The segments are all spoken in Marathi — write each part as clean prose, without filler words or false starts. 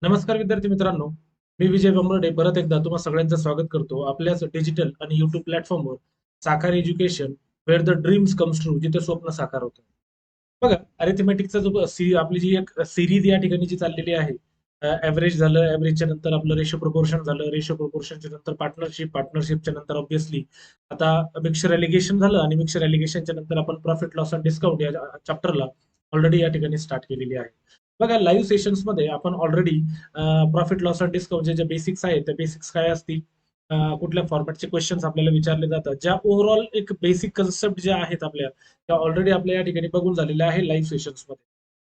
नमस्कार विद्यार्थी मित्रांनो, मी विजय बंबर्डे परत एकदा तुम्हा सगळ्यांचं स्वागत करतो आपल्याच डिजिटल आणि युट्यूब प्लॅटफॉर्मवर Sakar education where the dreams comes true, जिथे स्वप्न साकार होतं. बघा, अरिथमेटिकचा जो आपली जी एक सिरीज या ठिकाणी जी चाललेली आहे, ऍव्हरेज झालं, ऍव्हरेजच्या नंतर आपलं रेशो प्रपोर्शन झालं, रेशो प्रपोर्शनच्या नंतर पार्टनरशिप, पार्टनरशिपच्या नंतर ऑब्व्हियसली आता मिक्सर एलिगेशन झालं आणि मिक्सर एलिगेशनच्या नंतर आपण प्रॉफिट लॉस अँड डिस्काउंट या चॅप्टरला ऑलरेडी या ठिकाणी स्टार्ट केलेली आहे. बघा, लाईव्ह सेशन्समध्ये आपण ऑलरेडी प्रॉफिट लॉस अँड डिस्काउंटचे जे बेसिक्स आहेत, त्या बेसिक्स काय असतील, कुठल्या फॉर्मॅटचे क्वेश्चन्स आपल्याला विचारले जातात, ज्या ओव्हरऑल एक बेसिक कन्सेप्ट ज्या आहेत आपल्या, त्या ऑलरेडी आपल्या या ठिकाणी बघून झालेल्या आहे लाईव्ह सेशन्समध्ये.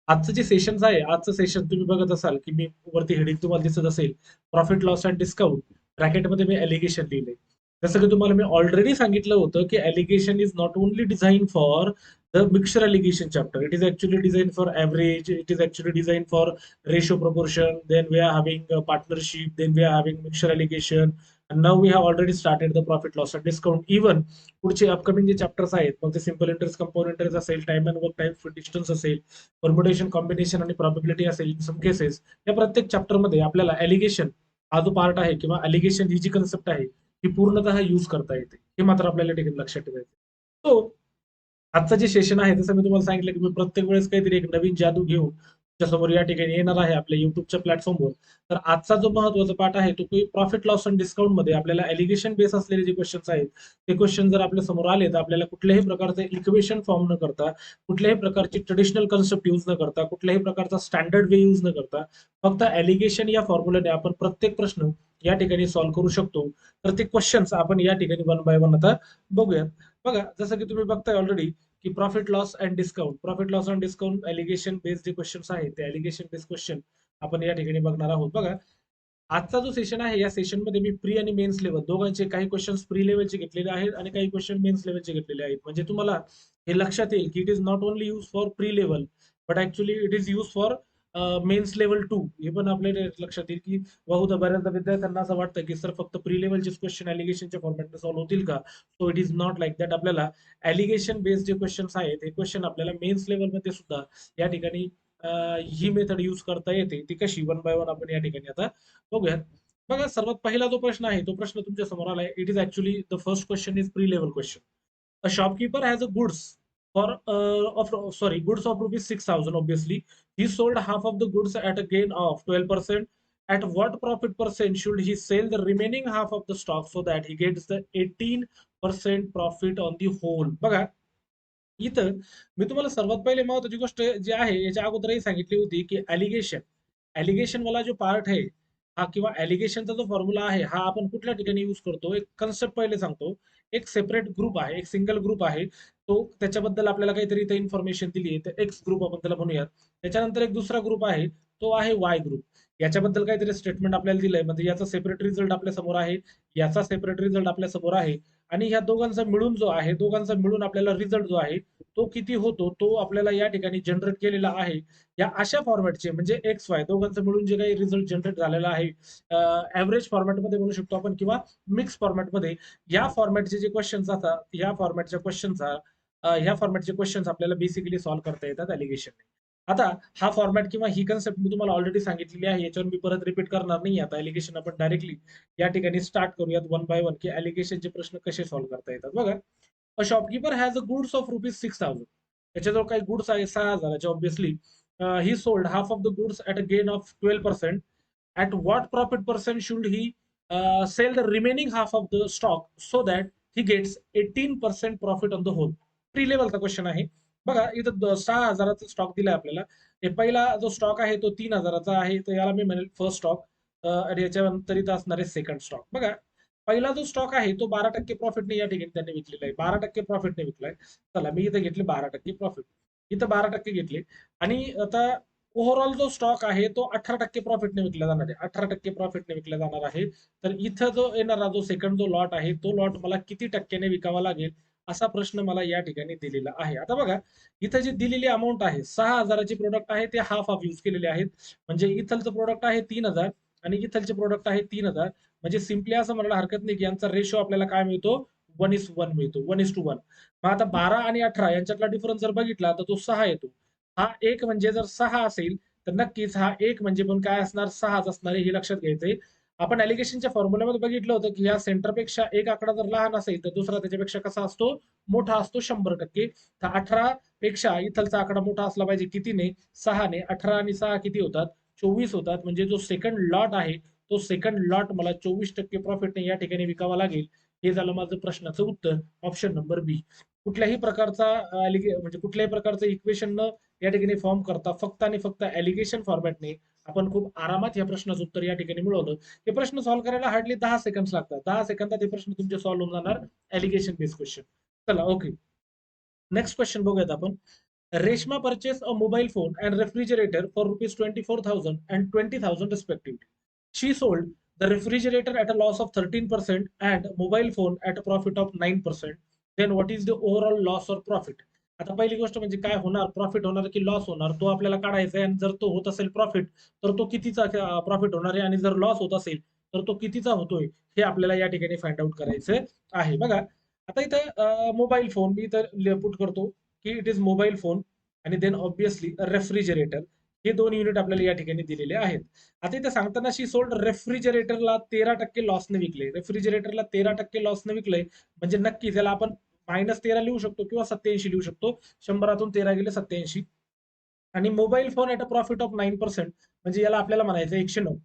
आजचं जे सेशन आहे, आजचं सेशन तुम्ही बघत असाल की मी वरती हेडिंग तुम्हाला दिसत असेल, प्रॉफिट लॉस अँड डिस्काउंट, ब्रॅकेटमध्ये मी एलिगेशन लिहिलंय. जसं की तुम्हाला मी ऑलरेडी सांगितलं होतं की alligation is not only design for the mixer alligation chapter, it is actually design for average, it is actually design for ratio proportion, then we are having a partnership, then we are having mixture allocation, and now we have already started the profit loss and discount. Even पुढचे अपकमिंग जे चॅप्टर्स आहेत, मग ते सिम्पल इंटरेस्ट, कंपाऊंड इंटरेस्ट असेल, time and work time distance असेल, परम्युटेशन, कॉम्बिनेशन आणि प्रॉबिलिटी असेल, इन सम केसेस या प्रत्येक चॅप्टरमध्ये आपल्याला एलिगेशन हा जो पार्ट आहे किंवा एलिगेशन ही जी कन्सेप्ट आहे ती पूर्णतः यूज करता येते, हे मात्र आपल्याला ठिकाणी लक्षात ठेवायचं. तो आजचं जे सेशन आहे, जसं मी तुम्हाला सांगितलं की मी प्रत्येक वेळेस काहीतरी एक नवीन जादू घेऊन तुमच्यासमोर या ठिकाणी येणार आहे आपल्या युट्यूबच्या प्लॅटफॉर्मवर. तर आजचा जो महत्वाचा पाठ आहे तो प्रॉफिट लॉस अँड डिस्काउंट मध्ये आपल्याला एलिगेशन बेस असलेले जे क्वेश्चन्स आहेत, ते क्वेश्चन जर आपल्या समोर आले तर आपल्याला कुठल्याही प्रकारचे इक्वेशन फॉर्म न करता, कुठल्याही प्रकारची ट्रेडिशनल कन्सेप्ट यूज न करता, कुठल्याही प्रकारचा स्टँडर्ड वे यूज न करता, फक्त एलिगेशन या फॉर्म्युल्याने आपण प्रत्येक प्रश्न या ठिकाणी सॉल्व्ह करू शकतो. तर ते क्वेश्चन्स आपण या ठिकाणी वन बाय वन आता बघूयात. बघा, जसं की तुम्ही बघताय ऑलरेडी की profit loss and discount allegation based जे क्वेश्चन्स आहेत, ते एलिगेशन बेस्ड क्वेश्चन आपण या ठिकाणी बघणार आहोत. बघा, आजचा जो सेशन आहे, या सेशनमध्ये मी प्री आणि मेन्स लेवल दोघांचे काही क्वेश्चन्स प्री लेवलचे घेतलेले आहेत आणि काही क्वेश्चन मेन्स लेवलचे घेतलेले आहेत. म्हणजे तुम्हाला हे लक्षात येईल की it is not only use for pre level, but actually it is use for mains level 2. हे पण आपल्याला लक्षात येईल की बहुधा बऱ्याचदा विद्यार्थ्यांना असं वाटतं की सर फक्त प्री लेवलचेच क्वेश्चन एलिगेशनच्या फॉर्मॅटने सॉल्व्ह होतील का? So it is not like that. आपल्याला एलिगेशन बेस्ड जे क्वेश्चन्स आहेत, हे क्वेश्चन आपल्याला मेन्स लेवलमध्ये सुद्धा या ठिकाणी ही मेथड यूज करता येते. ती कशी, वन बाय वन आपण या ठिकाणी आता बघूयात. बघा, सर्वात पहिला जो प्रश्न आहे तो प्रश्न तुमच्या समोर आलाय. It is actually the first question is pre level question. A shopkeeper has a goods for goods of rupees 6,000. Obviously he sold half of the goods at a gain of 12%. At what profit percent should he sell the remaining half of the stock so that he gets the 18% profit on the whole? बघा, इथं मी तुम्हाला सर्वात पहिले महत्वाची गोष्ट जी आहे याच्या अगोदरही सांगितली होती की एलिगेशन वाला जो पार्ट आहे हा, किंवा एलिगेशनचा जो फॉर्म्युला आहे हा, आपण कुठल्या ठिकाणी यूज करतो, एक कन्सेप्ट पहिले सांगतो. एक सेपरेट ग्रुप आहे, एक सिंगल ग्रुप आहे, तो त्याच्याबद्दल आपल्याला काहीतरी इथे इन्फॉर्मेशन दिली आहे, तर एक्स ग्रुप आपण त्याला म्हणूयात. त्याच्यानंतर एक दुसरा ग्रुप आहे, तो आहे वाय ग्रुप. याच्याबद्दल काहीतरी स्टेटमेंट आपल्याला दिलंय, म्हणजे याचा सेपरेट रिझल्ट आपल्या समोर आहे, याचा सेपरेट रिझल्ट आपल्या समोर आहे, आणि ह्या दोघांचा मिळून जो आहे, दोघांचा मिळून आपल्याला रिझल्ट जो आहे तो किती होतो, तो आपल्याला या ठिकाणी जनरेट केलेला आहे. या अशा फॉर्मॅटचे म्हणजे एक्स वाय दोघांचं मिळून जे काही रिझल्ट जनरेट झालेला आहे, ऍव्हरेज फॉर्मॅटमध्ये म्हणू शकतो आपण किंवा मिक्स फॉर्मॅटमध्ये, या फॉर्मॅटचे जे क्वेश्चन्स असतात, ह्या फॉर्मॅटचे क्वेश्चन्स आपल्याला बेसिकली सॉल्व्ह करता येतात एलिगेशन. आता हा फॉर्मॅट किंवा ही कन्सेप्ट मी तुम्हाला ऑलरेडी सांगितलेली आहे, याच्यावर मी परत रिपीट करणार नाही. आता एलिगेशन आपण डायरेक्टली या ठिकाणी स्टार्ट करूयात वन बाय वन, की एलिगेशनचे प्रश्न कसे सॉल्व्ह करता येतात. बघा, a shopkeeper has a goods of rupees 6,000. त्याच्याजवळ काही गुड्स आहे 6,000चे. Obviously he sold half of the goods at a gain of 12%. At what profit percent should he sell the remaining half of the stock so that he gets 18% profit on the whole. Pre लेवलचा क्वेश्चन आहे. बघा, इथं 6,000चा स्टॉक दिलाय आपल्याला. हे पहिला जो स्टॉक आहे तो 3,000चा आहे, तर याला मी म्हणेल फर्स्ट स्टॉक, आणि याच्यानंतर इथं असणार आहे सेकंड स्टॉक. बघा, पहिला जो स्टॉक आहे तो 12% प्रॉफिटने या ठिकाणी त्यांनी विकलेला आहे, 12% प्रॉफिटने विकलाय. चला, मी इथे घेतले 12% प्रॉफिट, इथं 12% घेतले. आणि आता ओव्हरऑल जो स्टॉक आहे तो 18% प्रॉफिटने विकला जाणार आहे, 18% प्रॉफिटने विकला जाणार आहे. तर इथं जो येणारा जो सेकंड जो लॉट आहे, तो लॉट मला किती टक्क्याने विकावा लागेल, असा प्रश्न मला या ठिकाणी दिलेला आहे. आता बघा, इथं जी दिलेली अमाऊंट आहे, 6,000चे प्रोडक्ट आहे, ते हाफ हाफ यूज केलेले आहेत. म्हणजे इथलचं प्रोडक्ट आहे 3,000 आणि इथलचे प्रोडक्ट आहे 3,000. म्हणजे सिम्पली असं म्हणायला हरकत नाही की यांचा रेशो आपल्याला काय मिळतो, 1:1 मिळतो, 1:1. मग आता 12 आणि 18 यांच्यातला डिफरन्स जर बघितला तर तो 6 येतो. हा एक म्हणजे जर 6 असेल तर नक्कीच हा 1 म्हणजे पण काय असणार 6च असणार आहे, हे लक्षात घ्यायचंय. आपण ॲलिगेशनच्या फॉर्म्युल्यामध्ये बघितलं होतं, की या सेंटरपेक्षा एक आकडा जर लहान असेल, तर दुसरा त्याच्यापेक्षा कसा असतो? मोठा असतो 100%. तर 18 पेक्षा इथलचा आकडा मोठा असला पाहिजे. कितीने? 6ने. 18 आणि 6 किती होतात? 24 होतात. म्हणजे जो सेकंड लॉट आहे, तो सेकंड लॉट मला 24% प्रॉफिटने या ठिकाणी विकावा लागेल. हे झालं माझं प्रश्नाचं उत्तर. ऑप्शन नंबर बी. कुठल्याही प्रकारचा म्हणजे कुठल्याही प्रकारचं इक्वेशन न या ठिकाणी फॉर्म करता फक्त आणि फक्त ॲलिगेशन फॉर्मॅटने आपण खूप आरामात या प्रश्नाचं उत्तर या ठिकाणी मिळवलं. हे प्रश्न सॉल्व्ह करायला हार्डली 10 सेकंड लागतात. 10 सेकंदात हे प्रश्न तुमचे सॉल्व्ह होऊन जाणार ॲलिगेशन बेस्ड क्वेश्चन. चला ओके. नेक्स्ट क्वेश्चन बघूयात आपण. Reshma purchased a mobile phone and refrigerator for rupees 24,000 and 20,000 respectively. She sold the refrigerator at a loss of 13% and mobile phone at a profit of 9%. Then what is the overall loss or profit? आता पहिली गोष्ट म्हणजे काय होणार? प्रॉफिट होणार की लॉस होणार? तो आपल्याला काढायचा आहे आणि जर तो होत असेल प्रॉफिट, तर तो कितीचा प्रॉफिट होणार आहे आणि जर लॉस होत असेल, तर तो कितीचा होतोय? हे आपल्याला या ठिकाणी फाइंड आउट करायचं आहे. बघा, आता इथं मोबाईल फोन मी इथं पुट करतो की इट इज मोबाईल फोन आणि देन ऑब्विसली रेफ्रिजरेटर. हे 2 युनिट आपल्याला या ठिकाणी दिलेले आहेत. आता इथे सांगताना शी सोल्ड रेफ्रिजरेटरला 13% लॉसने विकले. रेफ्रिजरेटरला 13% लॉसने विकलंय म्हणजे नक्की त्याला आपण -13 लिहू शकतो किंवा 87 लिहू शकतो. 100तून 13 गेले 87. आणि mobile phone at a profit of 9% म्हणजे याला आपल्याला म्हणायचं 109.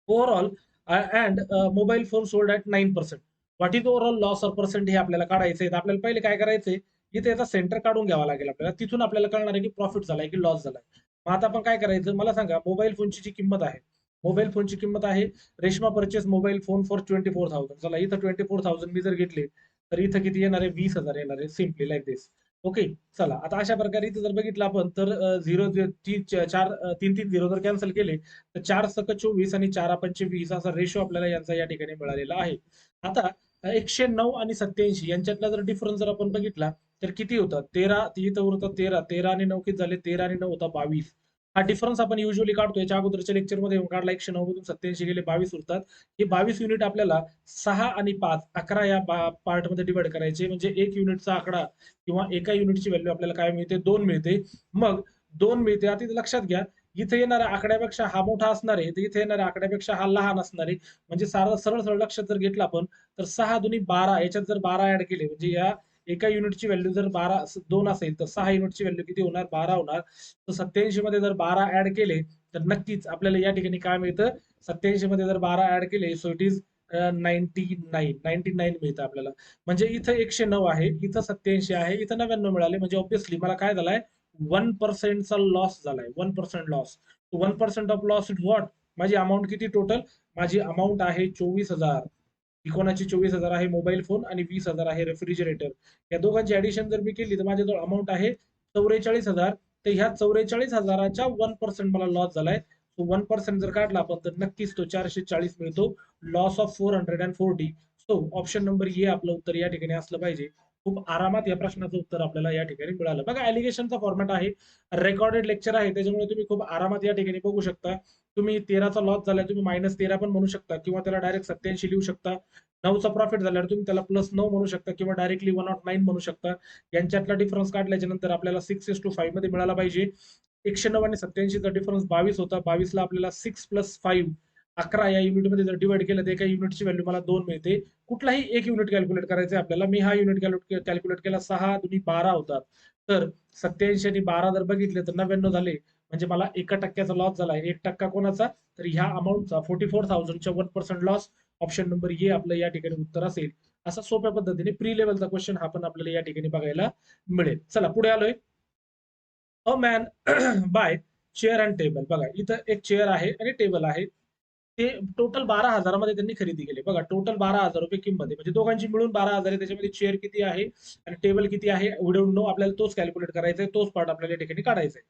Overall and mobile phone sold at 9%. What is overall loss और पर्सेंट हे आपल्याला काढायचंय. तर आपल्याला पहिले काय करायचंय, इथे याचा सेंटर काढून घ्यावा लागेल आपल्याला. तिथून आपल्याला कळणार आहे की प्रॉफिट झालाय की लॉस झालाय. मग आता आपण काय करायचं मला सांगा, मोबाईल फोनची जी किंमत आहे, मोबाईल फोनची किंमत आहे Reshma purchase mobile phone for 24,000. चला इथं 24,000 मी जर घेतले, तर इथं किती येणार आहे? 20,000 येणार आहे. सिम्पली लाईक दिस. ओके. चला आता अशा प्रकारे इथं जर बघितलं आपण तर 3 0 जर कॅन्सल केले, तर 4 सक 24 आणि 4 पंचे 20 असा रेशो आपल्याला यांचा या ठिकाणी मिळालेला आहे. आता 109 आणि 87 यांच्यातला जर डिफरन्स जर आपण बघितला, तर किती होतात? 13 इथं उरतं 13. 13 आणि 9 किती झाले? 13 आणि 9 होता 22. हा डिफरन्स आपण युजली काढतो. याच्या अगोदरच्या लेक्चरमध्ये काढला 109 मधून 87 गेले 22 उरतात. हे 22 युनिट आपल्याला 6 आणि 5, 11 या पार्टमध्ये डिवाइड करायचे. म्हणजे 1 युनिटचा आकडा किंवा एका युनिटची व्हॅल्यू आपल्याला काय मिळते? 2 मिळते. मग 2 मिळते. आता इथे लक्षात घ्या, इथे येणाऱ्या आकड्यापेक्षा हा मोठा असणार आहे, तर इथे येणाऱ्या आकड्यापेक्षा हा लहान असणार आहे. म्हणजे सरळ सरळ लक्षात जर घेतलं आपण, तर 6 दुनी 12 याच्यात जर 12 ऍड केले म्हणजे या एका युनिटची व्हॅल्यू जर 2 असेल, तर 6 युनिटची व्हॅल्यू किती होणार? 12 होणार. तर 87 मध्ये जर 12 ऍड केले, तर नक्कीच आपल्याला या ठिकाणी काय मिळतं? 87 मध्ये जर 12 ऍड केले, सो इट इज 99 मिळतं आपल्याला. म्हणजे इथं 109 आहे, इथं 87 आहे, इथं 99 मिळाले. म्हणजे ऑब्व्हियसली मला काय झालाय? 1%चा लॉस झालाय. 1% loss. 1% of loss is what? माझी अमाऊंट किती टोटल? माझी अमाऊंट आहे 24,000. ही कोणाची? 24,000 आहे मोबाईल फोन आणि 20,000 आहे रेफ्रिजरेटर. या दोघांची ऍडिशन जर मी केली, तर माझ्याजवळ अमाऊंट आहे 44,000. तर ह्या 44,000च्या 1% मला लॉस झालाय. सो 1% जर काढला आपण, तर नक्कीच तो 440 मिळतो. Loss of 440. So option number ए आपलं उत्तर या ठिकाणी असलं पाहिजे. खूप आरामात या प्रश्नाचं उत्तर आपल्याला या ठिकाणी मिळालं. बघा, ॲलिगेशनचा फॉर्मॅट आहे, रेकॉर्डेड लेक्चर आहे, त्याच्यामुळे तुम्ही खूप आरामात या ठिकाणी बघू शकता. तुम्ही 13चा लॉस झालाय, तुम्ही -13 पण म्हणू शकता किंवा त्याला डायरेक्ट 87 लिहू शकता. 9चा प्रॉफिट झाल्यावर तुम्ही त्याला +9 म्हणू शकता किंवा डायरेक्टली 109 म्हणू शकता. यांच्यातला डिफरन्स काढल्याच्या नंतर आपल्याला 6:5 मध्ये मिळाला पाहिजे. 109 आणि 87चा डिफरन्स 22 होता. 22ला आपल्याला 6 + 5 11 या युनिटमध्ये जर डिवाइड केलं, तर एका युनिटची व्हॅल्यू मला 2 मिळते. कुठलाही एक युनिट कॅल्क्युलेट करायचं आहे आपल्याला. मी हा युनिट कॅल्क्युलेट केला. 6 दुनी 12 होतात. तर 87 आणि 12 जर बघितले, तर 99 झाले. म्हणजे मला 1% लॉस झालाय. 1% कोणाचा? तर ह्या अमाऊंटचा 44,000च्या 1% लॉस. ऑप्शन नंबर ए आपलं या ठिकाणी उत्तर असेल. असा सोप्या पद्धतीने प्री लेवलचा क्वेश्चन हा पण आपल्याला या ठिकाणी बघायला मिळेल. चला पुढे आलोय. A man by chair and table. बघा, इथं एक चेअर आहे आणि टेबल आहे. ते टोटल 12,000 मध्ये त्यांनी खरेदी केले. बघा, टोटल 12,000 रुपये किंमत आहे. म्हणजे दोघांची मिळून 12,000 आहे. त्याच्यामध्ये चेअर किती आहे आणि टेबल किती आहे? We don't know. आपल्याला तोच कॅल्क्युलेट करायचा आहे. तोच पार्ट आपल्याला या ठिकाणी काढायचा आहे.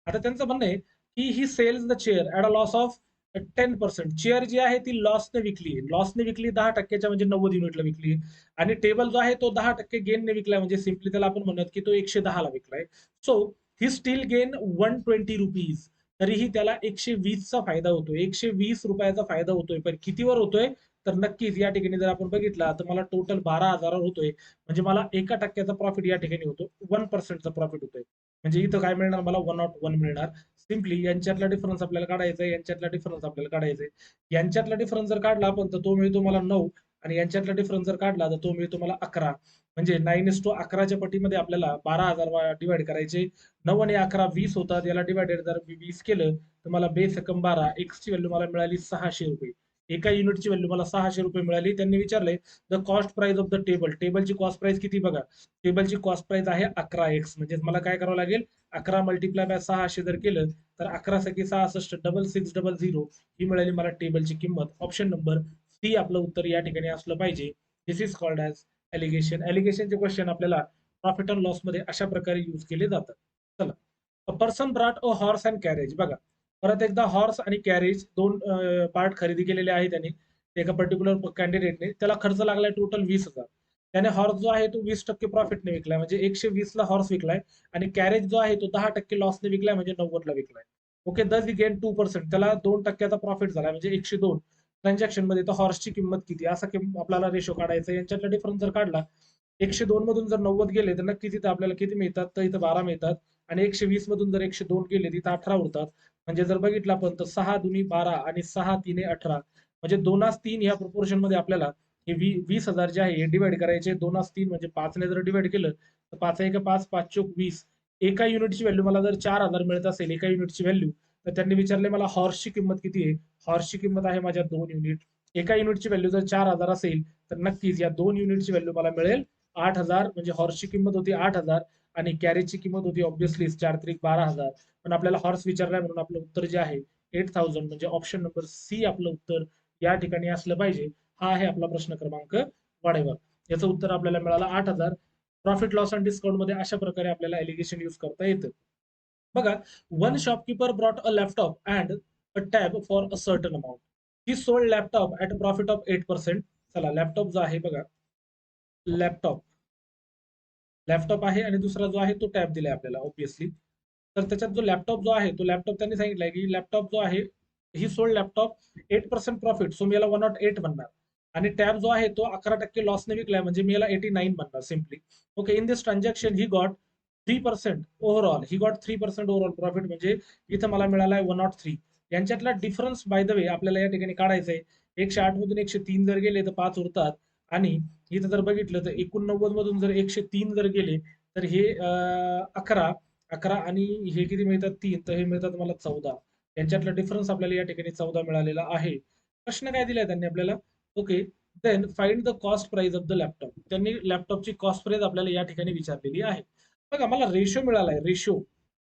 आता त्यांचं म्हणणं आहे की he sells the chair at a loss of 10%. Chair जी आहे ती लॉसने विकली. लॉसने विकली 10%च्या म्हणजे 90 युनिटला विकली. आणि टेबल जो आहे तो 10% गेनने विकलाय. म्हणजे सिम्पली त्याला आपण म्हणत की तो 110 ला विकलाय. सो ही स्टील गेन 120 रुपीज. तरीही त्याला 120चा फायदा होतोय. 120 रुपयाचा फायदा होतोय. पण कितीवर होतोय? तर नक्कीच या ठिकाणी जर आपण बघितला, तर मला टोटल 12,000 होतोय. म्हणजे मला 1% प्रॉफिट या ठिकाणी होतो. 1%चा प्रॉफिट होतोय. म्हणजे इथं काय मिळणार मला 101 मिळणार. सिम्पली यांच्यातला डिफरन्स आपल्याला काढायचा आहे, यांच्यातला डिफरन्स आपल्याला काढायचा आहे. यांच्यातला डिफरन्स जर काढला आपण तर तो मिळतो मला 9 आणि यांच्यातला डिफरन्स जर काढला तर तो मिळतो मला 11. म्हणजे 9:11च्या पटीमध्ये आपल्याला 12,000 डिवाइड करायचे. 9 आणि 11 20 होतात. याला डिवाइडेड जर मी 20 केलं तर मला बेस एकम 12 एक्स ची व्हॅल्यू मला मिळाली 600 रुपये. एका युनिटची व्हॅल्यू मला 600 रुपये मिळाली. त्यांनी विचारलंय the cost price of the table. टेबलची कॉस्ट प्राइस किती बघा. टेबलची कॉस्ट प्राइस आहे 11x. म्हणजे मला काय करावं लागेल, 11 मल्टिप्लाय बाय 600 जर केलं तर 11 सकी 66 6600 ही मिळाली मला टेबलची किंमत. ऑप्शन नंबर सी आपलं उत्तर या ठिकाणी असलं पाहिजे. This is called as alligation. एलिगेशनचे क्वेश्चन आपल्याला प्रॉफिट अँड लॉस मध्ये अशा प्रकारे यूज केले जातात. चला, a person brought a horse and carriage. बघा, परत एकदा हॉर्स आणि कॅरेज दोन पार्ट खरेदी केलेले आहे त्यांनी एका पर्टिक्युलर कॅन्डिडेटने. त्याला खर्च लागलाय टोटल 20,000. त्याने हॉर्स जो आहे तो 20% प्रॉफिटने विकलाय, म्हणजे 120 ला हॉर्स विकलाय आणि कॅरेज जो आहे तो 10% लॉसने विकलाय, म्हणजे 90 ला विकलाय. ओके, दस ही गेन 2%. त्याला 2%चा प्रॉफिट झाला, म्हणजे 102 ट्रान्झॅक्शन मध्ये. तर हॉर्सची किंमत किती असा आपल्याला रेशो काढायचा. यांच्यातला डिफरन्स जर काढला, 102 मधून जर 90 गेले तर नक्कीच इथं आपल्याला किती मिळतात, तर इथं 12 मिळतात. आणि 120 मधून जर 102 गेले तिथं 18 उरतात. म्हणजे जर बघितलं आपण तर 6 दुनी 12 आणि 6 तिने 18. म्हणजे 2:3 ह्या प्रोपोर्शन मध्ये आपल्याला हे 20,000 जे आहे हे डिवाइड करायचे. 2:3 म्हणजे 5ने जर डिवाइड केलं तर 5 1 5 5 चोक 20. एका युनिटची व्हॅल्यू मला जर 4,000 मिळत असेल एका युनिटची व्हॅल्यू, तर त्यांनी विचारले मला हॉर्सची किंमत किती आहे. हॉर्सची किंमत आहे माझ्या 2 युनिट. एका युनिटची व्हॅल्यू जर 4,000 असेल तर नक्कीच या 2 युनिटची व्हॅल्यू मला मिळेल 8,000. म्हणजे हॉर्सची किंमत होती 8,000 आणि कॅरेजची किंमत होती ऑब्व्हियसली 4 त्रिक 12,000. पण आपल्याला हॉर्स विचारलाय म्हणून आपलं उत्तर जे आहे 8,000. म्हणजे ऑप्शन नंबर सी आपलं उत्तर या ठिकाणी असलं पाहिजे. हा आहे आपला प्रश्न क्रमांक वाढेवर. याचं उत्तर आपल्याला मिळालं 8,000. प्रॉफिट लॉस अँड डिस्काउंट मध्ये अशा प्रकारे आपल्याला एलिगेशन यूज करता येतं. बघा, one shopkeeper brought a laptop and a tab for a certain amount. He sold laptop at a profit of 8%. चला, लॅपटॉप जो आहे बघा, लॅपटॉप लॅपटॉप आहे आणि दुसरा जो आहे तो टॅब दिलाय आपल्याला ऑब्व्हियसली. तर त्याच्यात जो लॅपटॉप जो आहे तो लॅपटॉप त्यांनी सांगितलंय की लॅपटॉप जो आहे he sold laptop 8% profit, so मी याला 108 म्हणणार. आणि टॅब जो आहे तो 11% लॉसने विकलाय, म्हणजे मी याला 89 म्हणणार simply. Okay, in this transaction he got 3% overall. He got 3% overall profit, म्हणजे इथं मला मिळालाय 103. यांच्यातला डिफरन्स बाय द वे आपल्याला या ठिकाणी काढायचा आहे. 108 मधून 103 जर गेले तर 5 उरतात. आणि इथं जर बघितलं तर 89 मधून जर 103 जर गेले तर हे 11 11 आणि हे किती मिळतात 3, तर हे मिळतात मला 14. यांच्यातला डिफरन्स आपल्याला या ठिकाणी 14 मिळालेला आहे. प्रश्न काय दिलाय त्यांनी आपल्याला. Okay, then find the cost price of the laptop. त्यांनी लॅपटॉपची कॉस्ट प्राइस आपल्याला या ठिकाणी विचारलेली आहे. बघा, मला रेशो मिळालाय. रेशो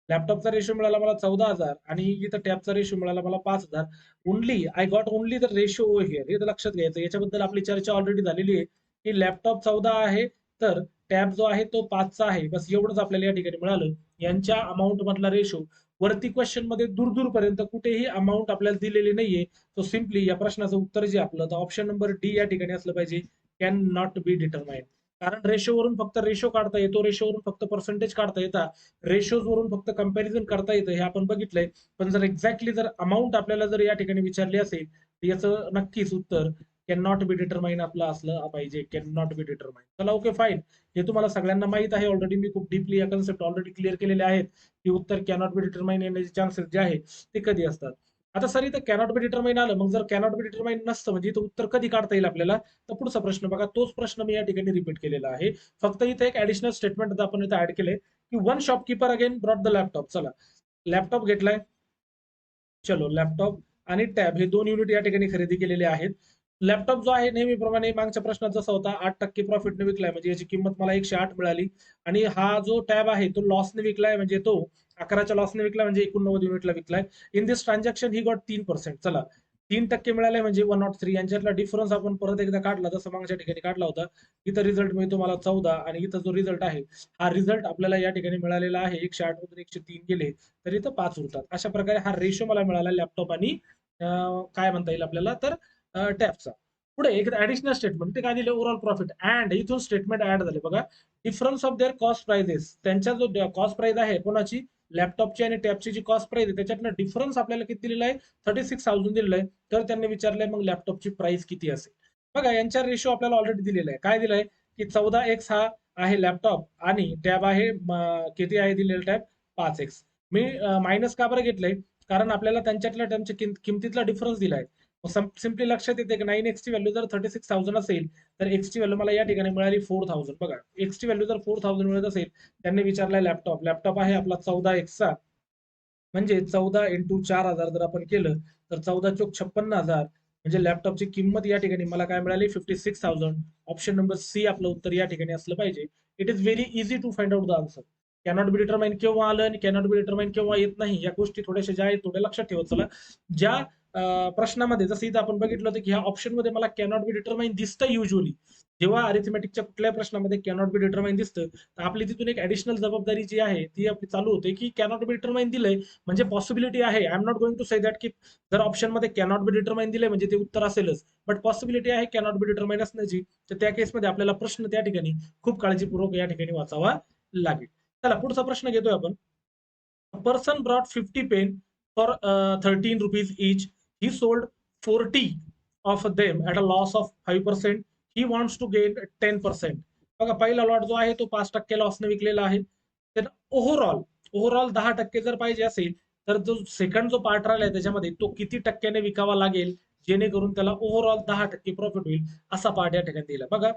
लॅपटॉपचा रेशो मिळाला मला 14,000 आणि इथं टॅबचा रेशो मिळाला मला 5,000. Only I got only the ratio over here. हे तर लक्षात घ्यायचं. याच्याबद्दल आपली चर्चा ऑलरेडी झालेली आहे की लॅपटॉप 14 आहे तर टॅब जो आहे तो 5चा आहे. बस एवढंच आपल्याला या ठिकाणी मिळालं. यांच्या अमाऊंट मधला रेशो. वरती क्वेश्चन मध्ये दूर पर्यंत कुठेही अमाऊंट आपल्याला दिलेली नाहीये. तो सिम्पली या प्रश्नाचं उत्तर जे आपलं तर ऑप्शन नंबर डी या ठिकाणी असलं पाहिजे. Can not be determined. कारण रेशोवरून फक्त रेशो काढता येतो, रेशोवरून फक्त पर्सेंटेज काढता येतात, रेशोजवरून फक्त कंपॅरिझन करता येतं, हे आपण बघितलंय. पण जर एक्झॅक्टली जर अमाऊंट आपल्याला जर या ठिकाणी विचारली असेल तर याचं नक्कीच उत्तर कॅन नॉट बी डिटरमाइन आपलं असलं पाहिजे. Can not be determine. चला, ओके फाईन. हे तुम्हाला सगळ्यांना माहित आहे ऑलरेडी. मी खूप डीपली या कन्सेप्ट ऑलरेडी क्लिअर केलेले आहेत की उत्तर कॅनॉट बी डिटरमाइन येण्याचे चान्सेस जे आहे ते कधी असतात. आता सर इथं कॅनॉट बी डिटरमाइन आलं, मग जर कॅनॉट बी डिटरमाइन नसतं म्हणजे इथं उत्तर कधी काढता येईल आपल्याला. तर पुढचा प्रश्न बघा, तोच प्रश्न मी या ठिकाणी रिपीट केलेला आहे. फक्त इथे एक ऍडिशनल स्टेटमेंट आपण इथे ऍड केलंय की one shopkeeper again brought the laptop. चला, लॅपटॉप घेतलाय. चलो, लॅपटॉप आणि टॅब हे 2 युनिट या ठिकाणी खरेदी केलेले आहेत. लॅपटॉप जो आहे नेहमीप्रमाणे मागच्या प्रश्नात जसा होता 8% प्रॉफिटने विकलाय, म्हणजे याची किंमत मला 108 मिळाली. आणि हा जो टॅब आहे तो लॉसने विकलाय, म्हणजे तो 11च्या लॉसने विकलाय, म्हणजे 89 युनिटला विकलाय. In this transaction he got 3%. चला, 3% मिळाले म्हणजे 103. यांच्यातला डिफरन्स आपण परत एकदा काढला जसं मागच्या ठिकाणी काढला होता. इथं रिझल्ट मिळतो मला 14 आणि इथं जो रिझल्ट आहे हा रिझल्ट आपल्याला या ठिकाणी मिळालेला आहे. 108 मधून 103 गेले तर इथं 5 उरतात. अशा प्रकारे हा रेशो मला मिळाला लॅपटॉप आणि काय म्हणता येईल आपल्याला तर टॅबचा. पुढे एक ऍडिशनल स्टेटमेंट ते काय दिले, ओव्हरऑल प्रॉफिट अँड इथून स्टेटमेंट ऍड झाले बघा. Difference of their cost prices. त्यांच्या जो कॉस्ट प्राइस आहे कोणाची, लॅपटॉपची आणि टॅबची जी कॉस्ट प्राइस आहे त्याच्यातनं डिफरन्स आपल्याला किती दिलेला आहे, 36,000 दिलेलं आहे. तर त्यांनी विचारलंय मग लॅपटॉपची प्राइस किती असेल. बघा, यांच्या रेशो आपल्याला ऑलरेडी दिलेला आहे. काय दिलंय की 14x हा आहे लॅपटॉप आणि टॅब आहे किती आहे दिलेला टॅब 5x. मी मायनस का बरं घेतलंय? कारण आपल्याला त्यांच्या किमतीतला डिफरन्स दिलाय. सिम्पली लक्षात येते की 9x ची व्हॅल्यू जर 36,000 असेल तर x ची व्हॅल्यू मला या ठिकाणी मिळाली 4,000. बघा, x ची व्हॅल्यू जर 4,000 मिळत असेल, त्यांनी विचारलाय लॅपटॉप आहे आपला 14x चा, म्हणजे 14 इंटू 4,000 जर आपण केलं तर 14 चोक 56,000, म्हणजे लॅपटॉपची किंमत या ठिकाणी मला काय मिळाली 56,000. ऑप्शन नंबर सी आपलं उत्तर या ठिकाणी असलं पाहिजे. It is very easy to find out the answer. Cannot be determine केव्हा आलं आणि कॅनॉट बी डिटरमाइन केव्हा येत नाही, या गोष्टी थोड्याशा ज्या आहेत थोड्या लक्षात ठेवत चला. ज्या प्रश्नामध्ये जसं इथं आपण बघितलं होतं की ह्या ऑप्शनमध्ये मला कॅनॉट बी डिटरमाइन दिसतं युजली. जेव्हा अरिथमेटिकच्या कुठल्याही प्रश्नामध्ये कॅनॉट बी डिटरमाइन दिसतं तर आपली तिथून एक ऍडिशनल जबाबदारी जी आहे ती आपली चालू होते की कॅनॉट बी डिटरमाइन दिलंय म्हणजे पॉसिबिलिटी आहे. I am not going to say that की जर ऑप्शनमध्ये कॅनॉट बी डिटरमाइन दिले म्हणजे ते उत्तर असेलच, बट पॉसिबिलिटी आहे कॅनॉट बी डिटरमाइन असण्याची. तर त्या केसमध्ये आपल्याला प्रश्न त्या ठिकाणी खूप काळजीपूर्वक या ठिकाणी वाचावा लागेल. चला पुढचा प्रश्न घेतोय आपण. A person brought 50 pen for 13 rupees each. He sold 40 of them at a loss of 5%. He wants to gain 10%. बघा, पहिला लॉट जो आहे तो 5% लॉसने विकलेला आहे. तर ओव्हरऑल 10% जर पाहिजे असेल तर जो सेकंड जो पार्ट राहिला त्याच्यामध्ये तो किती टक्क्याने विकावा लागेल जेणेकरून त्याला ओव्हरऑल 10% प्रॉफिट होईल, असा पार्ट या ठिकाणी दिला. बघा,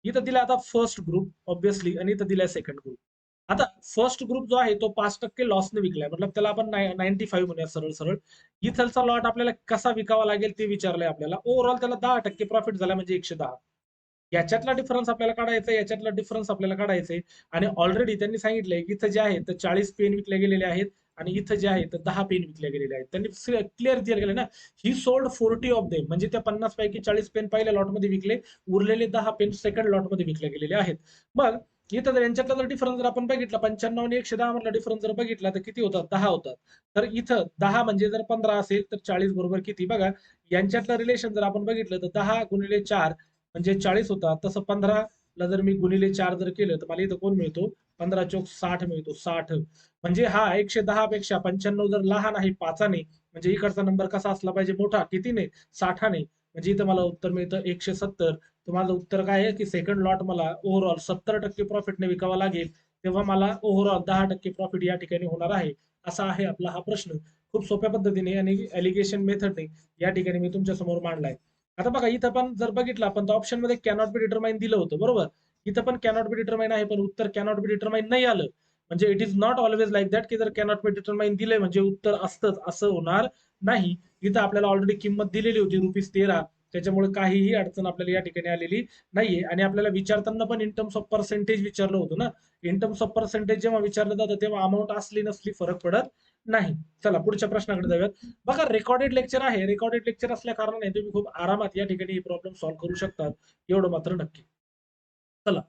इथं दिला आता फर्स्ट ग्रुप ऑब्विसली आणि इथं दिलाय सेकंड ग्रुप. आता फर्स्ट ग्रुप जो आहे तो 5% लॉसने विकलाय, मतलब त्याला आपण 95 म्हणूया सरळ सरळ. इथलचा लॉट आपल्याला कसा विकावा लागेल ते विचारलंय आपल्याला. ओव्हरऑल त्याला 10% प्रॉफिट झाला म्हणजे 110. याच्यातला डिफरन्स आपल्याला काढायचा, याच्यातला डिफरन्स आपल्याला काढायचंय. आणि ऑलरेडी त्यांनी सांगितलंय की इथं जे आहे तर 40 पेन विकले गेलेले आहेत आणि इथं जे आहे तर 10 पेन विकले गेलेले आहेत. त्यांनी क्लिअर दिलं गेलं ना, ही सोल्ड 40 ऑफ देम, म्हणजे त्या 50 पैकी 40 पेन पहिल्या लॉटमध्ये विकले, उरलेले 10 पेन सेकंड लॉटमध्ये विकले गेलेले आहेत. मग इथं जर यांच्यातला जर डिफरन्स जर आपण बघितला 95 आणि 110 मधला डिफरन्स जर बघितला तर किती होतात? 10 होतात. तर इथं 10 म्हणजे जर 15 असेल तर 40 बरोबर किती? बघा, यांच्यातलं रिलेशन जर आपण बघितलं तर 10 गुणिले 4 म्हणजे 40 होतात. तसं 15 ला जर मी गुणिले 4 जर केलं तर मला इथं कोण मिळतो? 15 चोक 60 मिळतो. 60 म्हणजे हा 110 पेक्षा 95 जर लहान आहे 5ने, म्हणजे इकडचा नंबर कसा असला पाहिजे? मोठा. कितीने? 60ने. म्हणजे इथं मला उत्तर मिळतं 170. तर माझं उत्तर काय आहे की सेकंड लॉट मला ओव्हरऑल 70% प्रॉफिटने विकावा लागेल, तेव्हा मला ओव्हरऑल 10% प्रॉफिट या ठिकाणी होणार आहे. असा आहे आपला हा प्रश्न. खूप सोप्या पद्धतीने आणि एलिगेशन मेथडने या ठिकाणी मी तुमच्या समोर मांडलाय. आता बघा, इथं पण जर बघितलं आपण तर ऑप्शन मध्ये कॅनॉट बी डिटरमाइन दिलं होतं, बरोबर. इथं पण कॅनॉट बी डिटरमाइन आहे, पण उत्तर कॅनॉट बी डिटरमाइन नाही आलं. म्हणजे it is not always like that की जर कॅनॉट बी डिटरमाइन दिलंय म्हणजे उत्तर असतंच, असं होणार नाही. इथं आपल्याला ऑलरेडी किंमत दिलेली होती ₹13. त्याच्यामुळे काहीही अडचण आपल्याला या ठिकाणी आलेली नाहीये. आणि आपल्याला विचारताना पण इन टर्म्स ऑफ पर्सेंटेज विचारलं होतं ना. इन टर्म्स ऑफ पर्सेंटेज जेव्हा विचारलं जातं तेव्हा अमाऊंट असली नसली फरक पडत नाही. चला पुढच्या प्रश्नाकडे जाऊयात. बघा, रेकॉर्डेड लेक्चर आहे. रेकॉर्डेड लेक्चर असल्या कारणाने तुम्ही खूप आरामात या ठिकाणी ही प्रॉब्लेम सॉल्व्ह करू शकतात, एवढं मात्र नक्की. चला.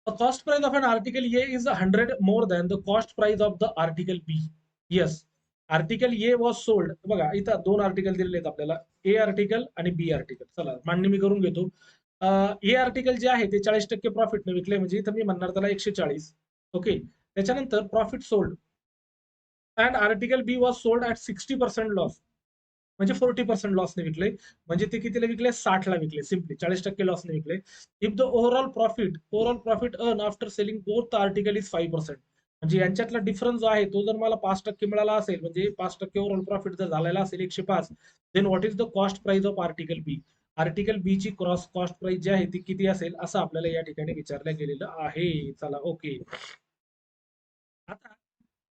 The cost price of an article A is 100 more than the cost price of the article B. Yes. Article a was sold. बघा, इथं दोन आर्टिकल दिलेले आहेत आपल्याला, ए आर्टिकल आणि बी आर्टिकल. चला मांडणी मी करून घेतो. ए आर्टिकल जे आहे ते 40% प्रॉफिटने विकले, म्हणजे इथं मी म्हणणार त्याला 140. ओके. त्याच्यानंतर profit sold and article B was sold at 60% loss, म्हणजे 40% लॉसने विकले. म्हणजे ते कितीला विकले? 60ला विकले. सिम्पली 40% लॉसने विकले. If the overall profit earn after selling both the article is 5%, म्हणजे यांच्यातला डिफरन्स जो आहे तो जर मला 5% मिळाला असेल, म्हणजे 5% ओव्हरऑल प्रॉफिट जर झालेला असेल 105, then what is the cost price of article B? Article B ची क्रॉस कॉस्ट प्राइस जी आहे ती किती असेल, असं आपल्याला या ठिकाणी विचारलं गेलेलं आहे. चला ओके. आता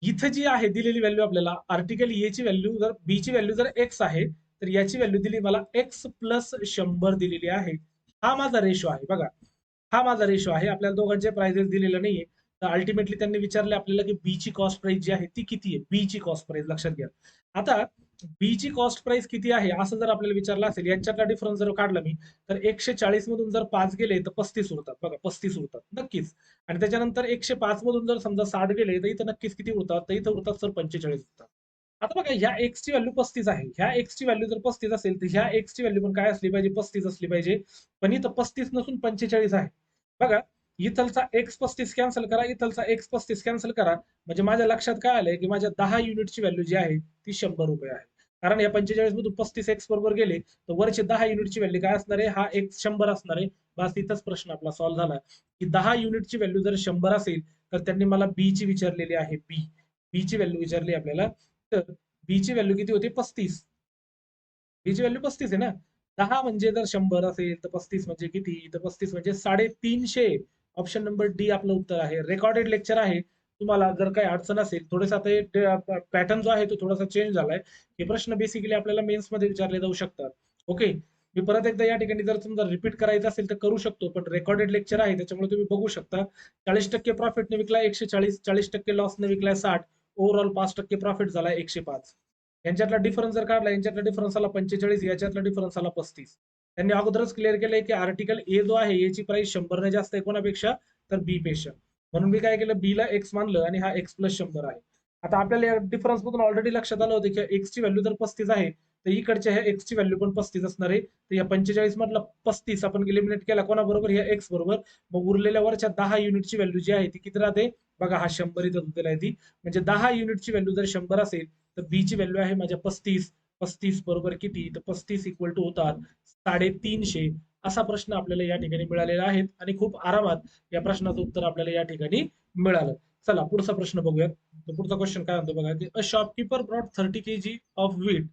इथं जी आहे दिलेली व्हॅल्यू आपल्याला, आर्टिकल ए ची व्हॅल्यू जर बी ची व्हॅल्यू जर एक्स आहे तर याची व्हॅल्यू दिली मला एक्स प्लस 100 दिलेली आहे. हा माझा रेशो आहे. बघा, हा माझा रेशो आहे. आपल्याला दोघांचे प्राइजेस दिलेले नाहीये. तर अल्टिमेटली त्यांनी विचारले आपल्याला की बी ची कॉस्ट प्राइस जी आहे ती किती आहे. बी ची कॉस्ट प्राइस लक्षात घ्या. आता बी ची कॉस्ट प्राइस किती आहे असं जर आपल्याला विचारलं असेल, यांच्यातला डिफरन्स जर काढला मी तर 140 मधून जर 5 गेले तर 35 उरतात. बघा, 35 उरतात नक्कीच. आणि त्याच्यानंतर 105 मधून जर समजा 60 गेले तर इथं नक्कीच किती उरतात? तर इथं उरतात सर 45 उरतात. आता बघा, ह्या एक्स ची व्हॅल्यू 35 आहे. ह्या एक्स ची व्हॅल्यू जर 35 असेल तर ह्या एक्स ची व्हॅल्यू पण काय असली पाहिजे? 35 असली पाहिजे. पण इथं 35 नसून 45 आहे. बघा, इथलचा एक्स 35 कॅन्सल करा, इथलचा एक्स 35 कॅन्सल करा, म्हणजे माझ्या लक्षात काय आलंय की माझ्या 10 युनिटची व्हॅल्यू जी आहे ती 100 रुपये आहे. कारण या 45 मधून 35 एक्स बरोबर गेले तर वरचे 10 युनिटची व्हॅल्यू काय असणार आहे? हा एक्स 100 असणार आहे. बस इथंच प्रश्न आपला सॉल्व्ह झाला की 10 युनिटची व्हॅल्यू जर 100 असेल तर त्यांनी मला बी ची विचारलेली आहे बी. बी ची व्हॅल्यू विचारली आपल्याला, तर बी ची व्हॅल्यू किती होती? 35. बी ची व्हॅल्यू 35 आहे ना. 10 म्हणजे जर 100 असेल तर 35 म्हणजे किती? तर 35 म्हणजे 350. ऑप्शन नंबर डी आपलं उत्तर आहे. रेकॉर्डेड लेक्चर आहे. तुम्हाला जर काही अडचण असेल, थोडंसं आता पॅटर्न जो आहे तो थोडासा चेंज झालाय. हे प्रश्न बेसिकली आपल्याला मेन्स मध्ये विचारले जाऊ शकतात. ओके. मी परत एकदा या ठिकाणी जर समजा रिपीट करायचं असेल तर करू शकतो, पण रेकॉर्डेड लेक्चर आहे त्याच्यामुळे तुम्ही बघू शकता. 40% प्रॉफिटने विकला 140, 40% लॉसने विकलाय 60, ओव्हरऑल 5% प्रॉफिट झाला 105. यांच्यातला डिफरन्स जर काढला, यांच्यातला डिफरन्स आला 45, याच्यातला डिफरन्स आला 35. त्यांनी अगोदरच क्लिअर केलंय की आर्टिकल ए जो आहे याची प्राइस 100 ने जास्त आहे कोणापेक्षा? तर बी पेक्षा. म्हणून मी काय केलं, बी ला एक्स मानलं आणि हा एक्स प्लस 100 आहे. आता आपल्याला या डिफरन्स मधून ऑलरेडी लक्षात आलं होतं की एक्स ची व्हॅल्यू जर 35 आहे तर इकडच्या ह्या एक्स ची व्हॅल्यू पण 35 असणार आहे. तर या 45 मधला 35 आपण इलिमिनेट केला कोणाबरोबर? या एक्स बरोबर. मग उरलेल्या वरच्या 10 युनिटची व्हॅल्यू जी आहे ती किती राहते? बघा, हा 100 इथं दिलेला आहे ती. म्हणजे 10 युनिटची व्हॅल्यू जर 100 असेल तर बी ची व्हॅल्यू आहे माझ्या 35. 35 बरोबर किती? तर 35 इक्वल टू होतात 350. असा प्रश्न आपल्याला या ठिकाणी मिळालेला आहे आणि खूप आरामात या प्रश्नाचं उत्तर आपल्याला या ठिकाणी मिळालं. चला पुढचा प्रश्न बघूयात. तर पुढचा क्वेश्चन काय म्हणतो बघा, की a shopkeeper brought 30 kg of wheat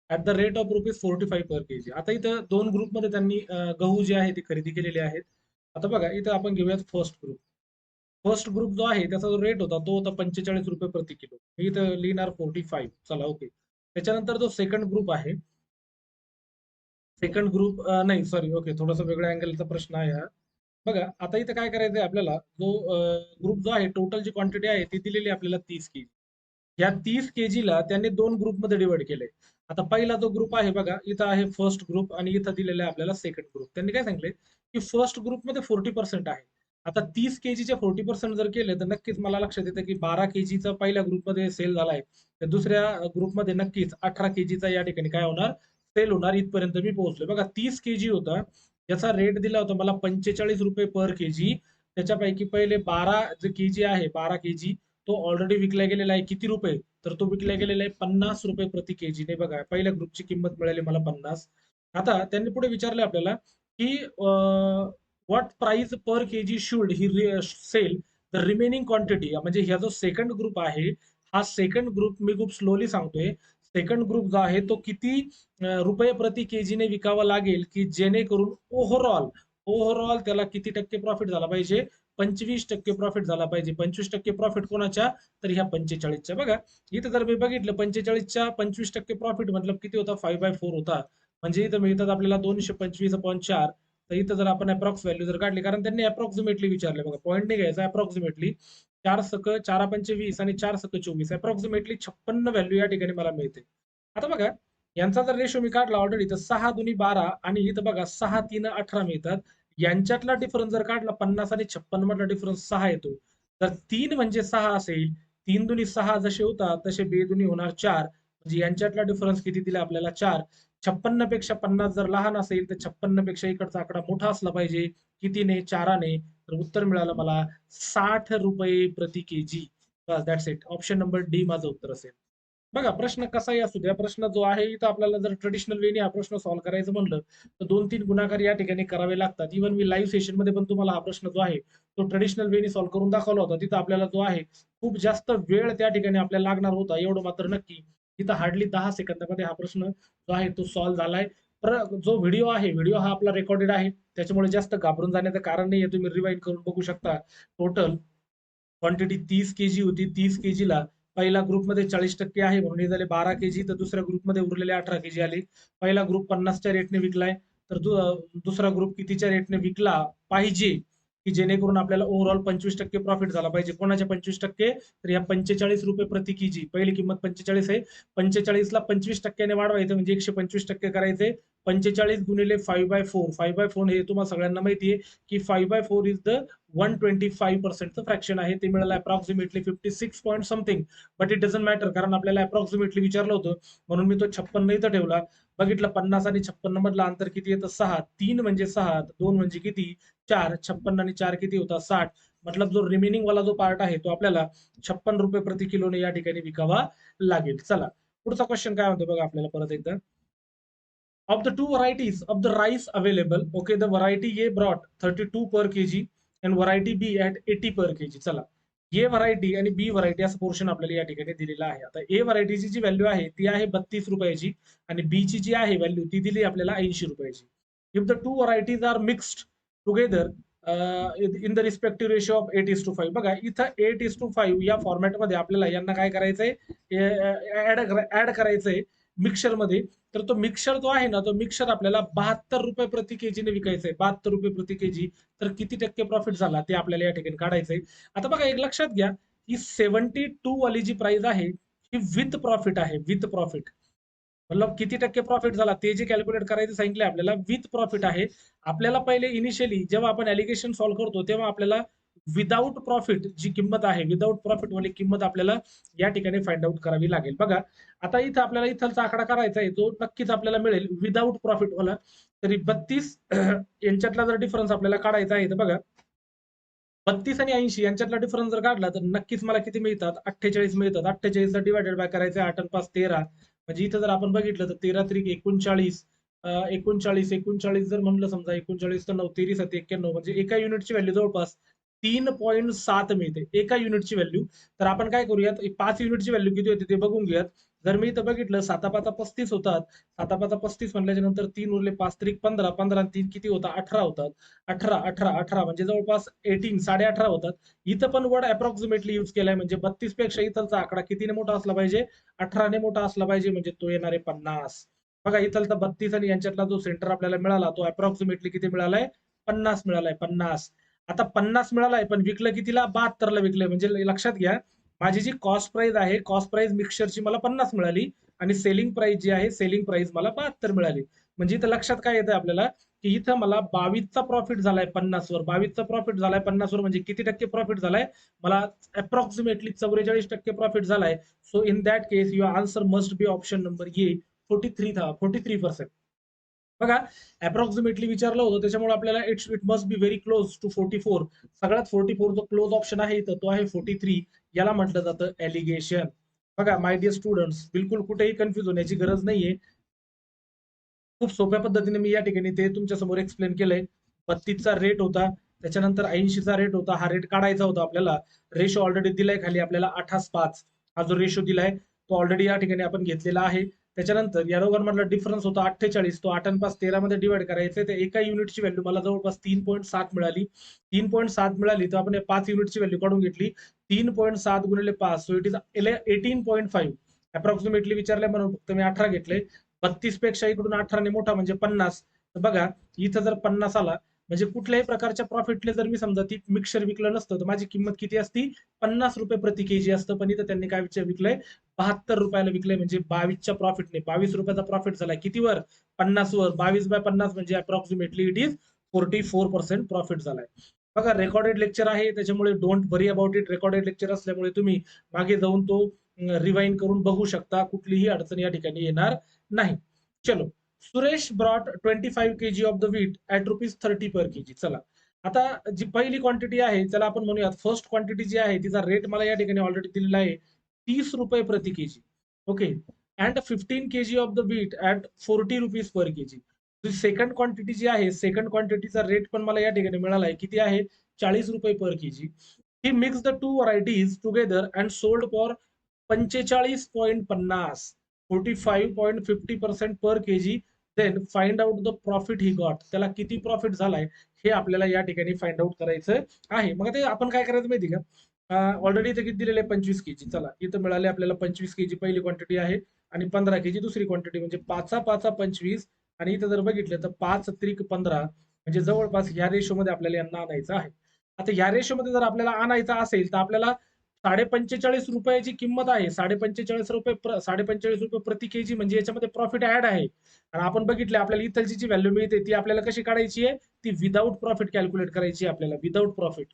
at the rate of ₹45 per KG. आता इथं दोन ग्रुपमध्ये त्यांनी गहू जे आहे ते खरेदी केलेले आहेत. आता बघा इथं आपण घेऊयात फर्स्ट ग्रुप. फर्स्ट ग्रुप जो आहे त्याचा जो रेट होता तो होता ₹45 प्रति किलो. मी इथं लिहिणार 45. चला ओके. त्याच्यानंतर जो सेकंड ग्रुप आहे, सेकंड ग्रुप नाही सॉरी, ओके, थोडासा वेगळ्या अँगलचा प्रश्न आहे हा. बघा आता इथं काय करायचंय आपल्याला, जो ग्रुप जो आहे टोटल जी क्वांटिटी आहे ती दिलेली आहे आपल्याला 30 केजी. या 30 केजीला त्यांनी दोन ग्रुपमध्ये डिवाइड केलंय. आता पहिला जो ग्रुप आहे बघा, इथं आहे फर्स्ट ग्रुप आणि इथं दिलेलं आहे आपल्याला सेकंड ग्रुप. त्यांनी काय सांगितले की फर्स्ट ग्रुपमध्ये 40% आहे. आता 30 केजीचे 40% जर केले तर नक्कीच मला लक्षात येतं की 12 केजीचा पहिल्या ग्रुपमध्ये सेल झालाय. तर दुसऱ्या ग्रुपमध्ये नक्कीच 18 केजीचा या ठिकाणी काय होणार? सेल होणार. इथपर्यंत मी पोहोचलोय. बघा 30 केजी होता, याचा रेट दिला होता मला ₹45 पर केजी. त्याच्यापैकी पहिले 12 जे केजी आहे, 12 केजी तो ऑलरेडी विकला गेलेला आहे. किती रुपये? तर तो विकला गेलेला आहे ₹50 प्रति केजी ने. बघा पहिल्या ग्रुपची किंमत मिळाली मला 50. आता त्यांनी पुढे विचारले आपल्याला की what price per KG should he sell the remaining quantity. म्हणजे ह्या जो सेकंड ग्रुप आहे, हा सेकंड ग्रुप मी खूप स्लोली सांगतोय. सेकंड ग्रुप जो आहे तो किती रुपये प्रति केजीने विकावा लागेल की जेणेकरून ओव्हरऑल ओव्हरऑल त्याला किती टक्के प्रॉफिट झाला पाहिजे? 25% प्रॉफिट झाला पाहिजे. 25% प्रॉफिट कोणाच्या? तर ह्या 45च्या. बघा इथं जर मी बघितलं 45च्या 25% प्रॉफिट मतलब किती होता? 5/4 होता. म्हणजे इथं मिळतात आपल्याला 225/4. तर इथं जर आपण अप्रॉक्स व्हॅल्यू जर काढली, कारण त्यांनी अप्रॉक्सिमेटली विचारले बघा, पॉईंट नाही घ्यायचा, अप्रॉक्सिमेटली 4 × 4 = 20 आणि 4 × 24 अप्रॉक्सिमेटली 56 व्हॅल्यू या ठिकाणी मला मिळते. आता बघा यांचा जर रेशो मी काढला ऑलरेडी तर 6 दुनी 12 आणि इथं बघा 6 3 18 मिळतात. यांच्यातला डिफरन्स जर काढला 50 आणि 56 मधला डिफरन्स 6 येतो. तर 3 म्हणजे 6 असेल. 3 दुनी 6 जसे होतात तसे बेदुनी होणार 4. म्हणजे यांच्यातला डिफरन्स किती दिला आपल्याला? 4. 56 पेक्षा 50 जर लहान असेल तर 56 पेक्षा इकडचा आकडा मोठा असला पाहिजे. कितीने? 4ने. तर उत्तर मिळालं मला ₹60 प्रति KG. Bus that's it. Option number D माझं उत्तर असेल. बघा प्रश्न कसाही असू द्या, प्रश्न जो आहे इथं आपल्याला जर ट्रेडिशनल वेने हा प्रश्न सॉल्व्ह करायचं म्हणलं तर 2-3 गुणाकार या ठिकाणी करावे लागतात. इव्हन मी लाईव्ह सेशनमध्ये पण तुम्हाला हा प्रश्न जो आहे तो ट्रेडिशनल वेने सॉल्व्ह करून दाखवला होता. तिथं आपल्याला जो आहे खूप जास्त वेळ त्या ठिकाणी आपल्याला लागणार होता. एवढं मात्र नक्की तिथं हार्डली 10 सेकंदामध्ये हा प्रश्न जो आहे तो सॉल्व्ह झालाय. तर जो व्हिडिओ आहे, व्हिडिओ हा आपला रेकॉर्डेड आहे. त्याच्यामुळे जास्त घाबरून जाण्याचं कारण नाहीये. तुम्ही रिवाइंड करून बघू शकता. टोटल क्वांटिटी 30 केजी होती. 30 केजीला पहिला ग्रुपमध्ये 40% आहे म्हणून हे झाले 12 केजी. तर दुसऱ्या ग्रुपमध्ये उरलेले 18 केजी आले. पहिला ग्रुप 50च्या रेटने विकलाय. तर दुसरा ग्रुप कितीच्या रेटने विकला पाहिजे की जेणेकरून आपल्याला ओव्हरऑल 25% प्रॉफिट झाला पाहिजे. कोणाच्या 25%? तर या ₹45 प्रति केजी. पहिली किंमत 45 आहे. 45ला 25%ने वाढवायचं म्हणजे 125% करायचे. 45 गुणिले 5/4. 5/4 हे तुम्हाला सगळ्यांना माहिती आहे की 5/4 इज द 125% फ्रॅक्शन आहे. ते मिळालं approximately 56 point something. But it doesn't matter, कारण आपल्याला अप्रॉक्सिमेटली विचारलं होतं म्हणून मी तो 56 इथं ठेवला. बघितलं 50 आणि 56 मधलं अंतर किती येतं? 6. 3 म्हणजे 6, 2 म्हणजे किती? 4. 56 आणि 4 किती होतात? 60. मतलब जो रिमेनिंग वाला जो पार्ट आहे तो आपल्याला ₹56 प्रति किलोने या ठिकाणी विकावा लागेल. चला पुढचा क्वेश्चन काय म्हणतो बघा आपल्याला परत एकदा. Of the two varieties of the rice available, okay, the variety A brought 32 per kg and variety B at 80 per kg. चला ए व्हरायटी आणि बी व्हरायटी असं पोर्शन आपल्याला या ठिकाणी दिलेलं आहे. आता ए व्हरायटीची जी व्हॅल्यू आहे ती आहे 32 रुपयाची आणि बी ची जी आहे व्हॅल्यू ती दिली आपल्याला 80 रुपयाची. If the two varieties are mixed together in the respective ratio of 8:5 बघा इथं 8:5 या फॉर्मॅटमध्ये आपल्याला यांना काय करायचंय ऍड करायचंय मिक्सरमध्ये. तर तो मिक्सर जो आहे ना तो मिक्सर आपल्याला 72 रुपये प्रति केजीने विकायचा आहे. 72 रुपये प्रति केजी. तर किती टक्के प्रॉफिट झाला ते आपल्याला या ठिकाणी काढायचंय. आता बघा एक लक्षात घ्या ही 72 वाली जी प्राइस आहे ही विथ प्रॉफिट आहे. विथ प्रॉफिट मतलब किती टक्के प्रॉफिट झाला ते जे कॅल्क्युलेट करायचं सांगितलं आपल्याला विथ प्रॉफिट आहे. आपल्याला पहिले इनिशियली जेव्हा आपण ॲलिगेशन सॉल्व्ह करतो तेव्हा आपल्याला विदाऊट प्रॉफिट जी किंमत आहे विदाऊट प्रॉफिट वाली किंमत आपल्याला या ठिकाणी फाइंड आउट करावी लागेल. बघा आता इथं आपल्याला इथलचा आकडा करायचा आहे तो नक्कीच आपल्याला मिळेल विदाऊट प्रॉफिट वाला. तरी 32 यांच्यातला जर डिफरन्स आपल्याला काढायचा आहे तर बघा 32 आणि 80 यांच्यातला डिफरन्स जर काढला तर नक्कीच मला किती मिळतात 48 मिळतात. 48 डिवायडेड बाय करायचं 8 आणि 5 13 म्हणजे इथं जर आपण बघितलं तर 13 त्रिक 39 39 39 जर म्हणलं समजा 39 तर 9 13 7 91 म्हणजे एका युनिटची व्हॅल्यू जवळपास 3.7 मिळते एका युनिटची व्हॅल्यू. तर आपण काय करूयात 5 युनिटची व्हॅल्यू किती होती ते बघून घेऊयात. जर मी इथं बघितलं 7 5 35 होतात. 7 5 35 म्हणल्याच्या नंतर 3 उरले 5 त्रिक 15 15 आणि 3 किती होता 18 होतात. 18 18 18 म्हणजे जवळपास 18 18.5 होतात. इथं पण वर्ड अप्रॉक्सिमेटली युज केलाय म्हणजे 32 पेक्षा इथलचा आकडा कितीने मोठा असला पाहिजे 18ने मोठा असला पाहिजे म्हणजे तो येणार आहे 50. बघा इथलचा 32 आणि यांच्यातला जो सेंटर आपल्याला मिळाला तो अप्रॉक्सिमेटली किती मिळालाय 50 मिळालाय 50. आता 50 मिळालाय पण विकलं कितीला 72 ला विकलंय म्हणजे लक्षात घ्या माझी जी कॉस्ट प्राइस आहे कॉस्ट प्राइस मिक्सरची मला 50 मिळाली आणि सेलिंग प्राइस जी आहे सेलिंग प्राइस मला 72 मिळाली. म्हणजे इथं लक्षात काय येतं आपल्याला की इथं मला 22चा प्रॉफिट झालाय 50 वर. 22चा प्रॉफिट झालाय 50 वर म्हणजे किती टक्के प्रॉफिट झालाय मला अप्रॉक्सिमेटली 44% प्रॉफिट झालाय. So in that case your answer must be option number A 43%. बघा अप्रॉक्सिमेटली विचारलं होतं त्याच्यामुळे आपल्याला it must be very close to 44. सगळ्यात 44 जो क्लोज ऑप्शन आहे तर तो आहे 43. याला म्हटलं जातं एलिगेशन. बघा माय डिअर स्टुडंट्स बिलकुल कुठेही कन्फ्युज होण्याची गरज नाहीये. खूप सोप्या पद्धतीने मी या ठिकाणी ते तुमच्या समोर एक्सप्लेन केलंय. 32चा रेट होता त्याच्यानंतर 80चा रेट होता. हा रेट काढायचा होता आपल्याला. रेशो ऑलरेडी दिलाय खाली आपल्याला 8:5. हा जो रेशो दिलाय तो ऑलरेडी या ठिकाणी आपण घेतलेला आहे. त्याच्यानंतर या दोघांमधला डिफरन्स होता 48. तो 8 आणि 5 13 मध्ये डिवाइड करायचा. तर एका युनिटची व्हॅल्यू मला जवळपास 3.7 मिळाली. 3.7 मिळाली तर आपण 5 युनिटची व्हॅल्यू काढून घेतली. 3.7 गुणिले 5 सो इट इज 18.5. अप्रॉक्सिमेटली विचारलंय म्हणून फक्त मी 18 घेतले. 32 पेक्षा इकडून 18ने मोठा म्हणजे 50. तर बघा इथं जर 50 आला म्हणजे कुठल्याही प्रकारच्या प्रॉफिटले जर मी समजा ती मिक्सर विकलं नसतं तर माझी किंमत किती असती 50 रुपये प्रति केजी असतं. पण इथं त्यांनी काय विकलंय 72 रुपयाला विकलंय म्हणजे 22च्या प्रॉफिटने 22 रुपयाचा प्रॉफिट झालाय कितीवर 50 वर. 22/50 म्हणजे अप्रॉक्सिमेटली इट इज 44% प्रॉफिट झालाय. बघा रेकॉर्डेड लेक्चर आहे त्याच्यामुळे don't worry about it. Recorded lecture असल्यामुळे तुम्ही मागे जाऊन तो रिवाइंड करून बघू शकता. कुठलीही अडचण या ठिकाणी येणार नाही. चलो Suresh brought 25 kg of the wheat at ₹30 per KG. चला आता जी पहिली क्वांटिटी आहे त्याला आपण म्हणूयात फर्स्ट क्वांटिटी जी आहे तिचा रेट मला या ठिकाणी ऑलरेडी दिलेला आहे 30 रुपये प्रति kg. Okay and 15 kg of the wheat at ₹40 per kg. Second quantity जी आहे सेकंड क्वांटिटीचा रेट पण मला या ठिकाणी मिळाला आहे किती आहे 40 रुपये per kg. He mix the two varieties together and sold for 45.50 45.50% per kg. Then find out the profit he got. त्याला किती प्रॉफिट झालाय हे आपल्याला या ठिकाणी फाइंड आउट करायचं आहे. मग ते आपण काय करायचं माहिती का ऑलरेडी इथे किती दिलेले 25 केजी. चला इथं मिळाले आपल्याला 25 केजी पहिली क्वांटिटी आहे आणि 15 केजी दुसरी क्वांटिटी म्हणजे 5 5 25 आणि इथं जर बघितलं तर 5 त्रिक 15 म्हणजे जवळपास ह्या रेशो मध्ये आपल्याला यांना आणायचं आहे. आता ह्या रेशो मध्ये जर आपल्याला आणायचं असेल तर आपल्याला 45.5 रुपयाची किंमत आहे. 45.5 रुपये प्रति केजी म्हणजे याच्यामध्ये प्रॉफिट ऍड आहे. आणि आपण बघितले आपल्याला इथलची जी व्हॅल्यू मिळते ती आपल्याला कशी काढायची आहे ती विदाऊट प्रॉफिट कॅल्क्युलेट करायची आहे आपल्याला विदाऊट प्रॉफिट.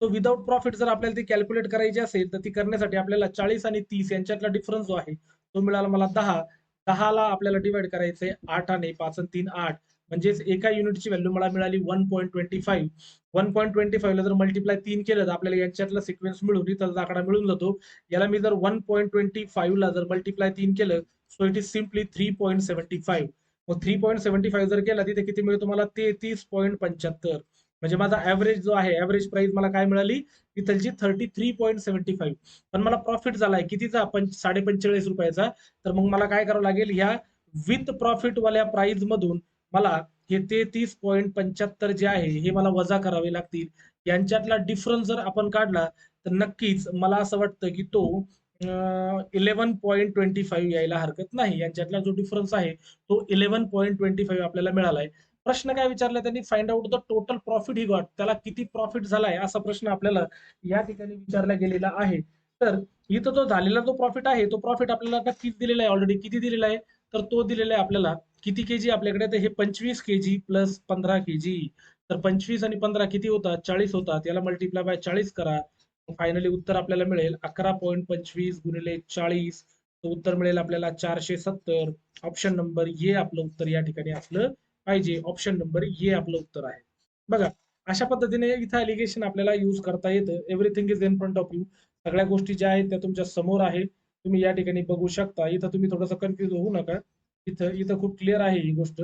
तो विदाऊट प्रॉफिट जर आपल्याला ती कॅल्क्युलेट करायची असेल तर ती करण्यासाठी आपल्याला 40 आणि 30 यांच्यातला डिफरन्स जो आहे तो मिळाला मला 10. 10ला आपल्याला डिवाइड करायचंय 8 आणि 5 आणि 3 8 म्हणजेच एका युनिटची व्हॅल्यू मला मिळाली 1.25. 1.25 ला जर मल्टिप्लाय 3 केलं तर आपल्याला यांच्यातला सिक्वेन्स मिळून इथला आकडा मिळून जातो. याला मी जर 1.25 ला जर मल्टिप्लाय 3 केलं सो इट इज सिम्पली 3.75. मग 3.75 जर केला तिथे किती मिळतो मला 33.75 म्हणजे माझा ऍव्हरेज जो आहे, ऍव्हरेज प्राइस मला काय मिळाली इथलची 33.75. पण मला प्रॉफिट झालाय कितीचा, 45.5 रुपयाचा. तर मग मला काय करावं लागेल, ह्या विथ प्रॉफिट वाल्या प्राइस मधून मला हे 33.75 जे आहे हे मला वजा करावे लागतील. यांच्यातला डिफरन्स जर आपण काढला तर नक्कीच मला असं वाटतं की तो 11.25 यायला हरकत नाही. यांच्यातला जो डिफरन्स आहे तो 11.25 आपल्याला मिळालाय. प्रश्न काय विचारलाय त्यांनी, find out the total profit he got, त्याला किती प्रॉफिट झालाय असा प्रश्न आपल्याला या ठिकाणी विचारला गेलेला आहे. तर इथं जो झालेला जो प्रॉफिट आहे तो प्रॉफिट आपल्याला नक्कीच दिलेला आहे ऑलरेडी. किती दिलेला आहे, तर तो दिलेला आहे आपल्याला किती केजी आपल्याकडे, तर हे 25 केजी प्लस 15 केजी. तर 25 आणि 15 किती होतात, 40 होतात. याला मल्टिप्लाय बाय 40 करा. फायनली उत्तर आपल्याला मिळेल 11.25 गुणिले 40. तर उत्तर मिळेल आपल्याला 470. ऑप्शन नंबर ए आपलं उत्तर या ठिकाणी असलं पाहिजे. ऑप्शन नंबर ए आपलं उत्तर आहे. बघा, अशा पद्धतीने इथं एलिगेशन आपल्याला यूज करता येतं. Everything is in front of you. सगळ्या गोष्टी ज्या आहेत त्या तुमच्या समोर आहे, तुम्ही या ठिकाणी बघू शकता. इथं तुम्ही थोडंसं कन्फ्युज होऊ नका. इथं इथं खूप क्लिअर आहे ही गोष्ट.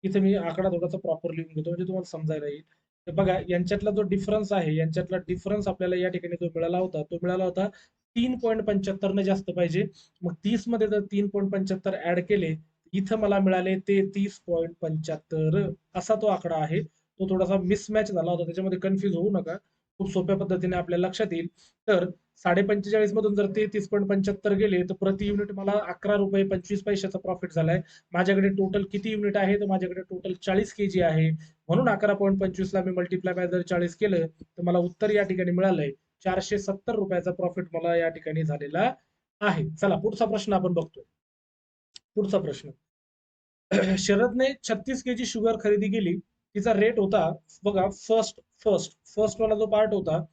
इथं मी आकडा थोडासा प्रॉपर लिहून घेतो म्हणजे तुम्हाला समजायला येईल. तर बघा, यांच्यातला जो डिफरन्स आहे, यांच्यातला डिफरन्स आपल्याला या ठिकाणी जो मिळाला होता तो मिळाला होता 3.75 न जास्त पाहिजे. मग 30 मध्ये जर 3.75 ऍड केले, इथं मला मिळाले ते 30.75 असा तो आकडा आहे. तो थोडासा मिसमॅच झाला होता, त्याच्यामध्ये कन्फ्युज होऊ नका. खूप सोप्या पद्धतीने आपल्याला लक्षात येईल. तर 45.5 मधून जर ते 30.75 गेले तर प्रति युनिट मला 11 रुपये 25 पैशाचा प्रॉफिट झालाय. माझ्याकडे टोटल किती युनिट आहे, तर माझ्याकडे टोटल 40 केजी आहे. म्हणून 11.25 ला मी मल्टिप्लाय बाय जर 40 केलं तर मला उत्तर या ठिकाणी मिळालंय 470 रुपयाचा प्रॉफिट मला या ठिकाणी झालेला आहे. चला पुढचा प्रश्न आपण बघतोय. पुढचा प्रश्न, शरदने 36 केजी शुगर खरेदी केली. तिचा रेट होता, बघा, फर्स्ट वाला जो पार्ट होता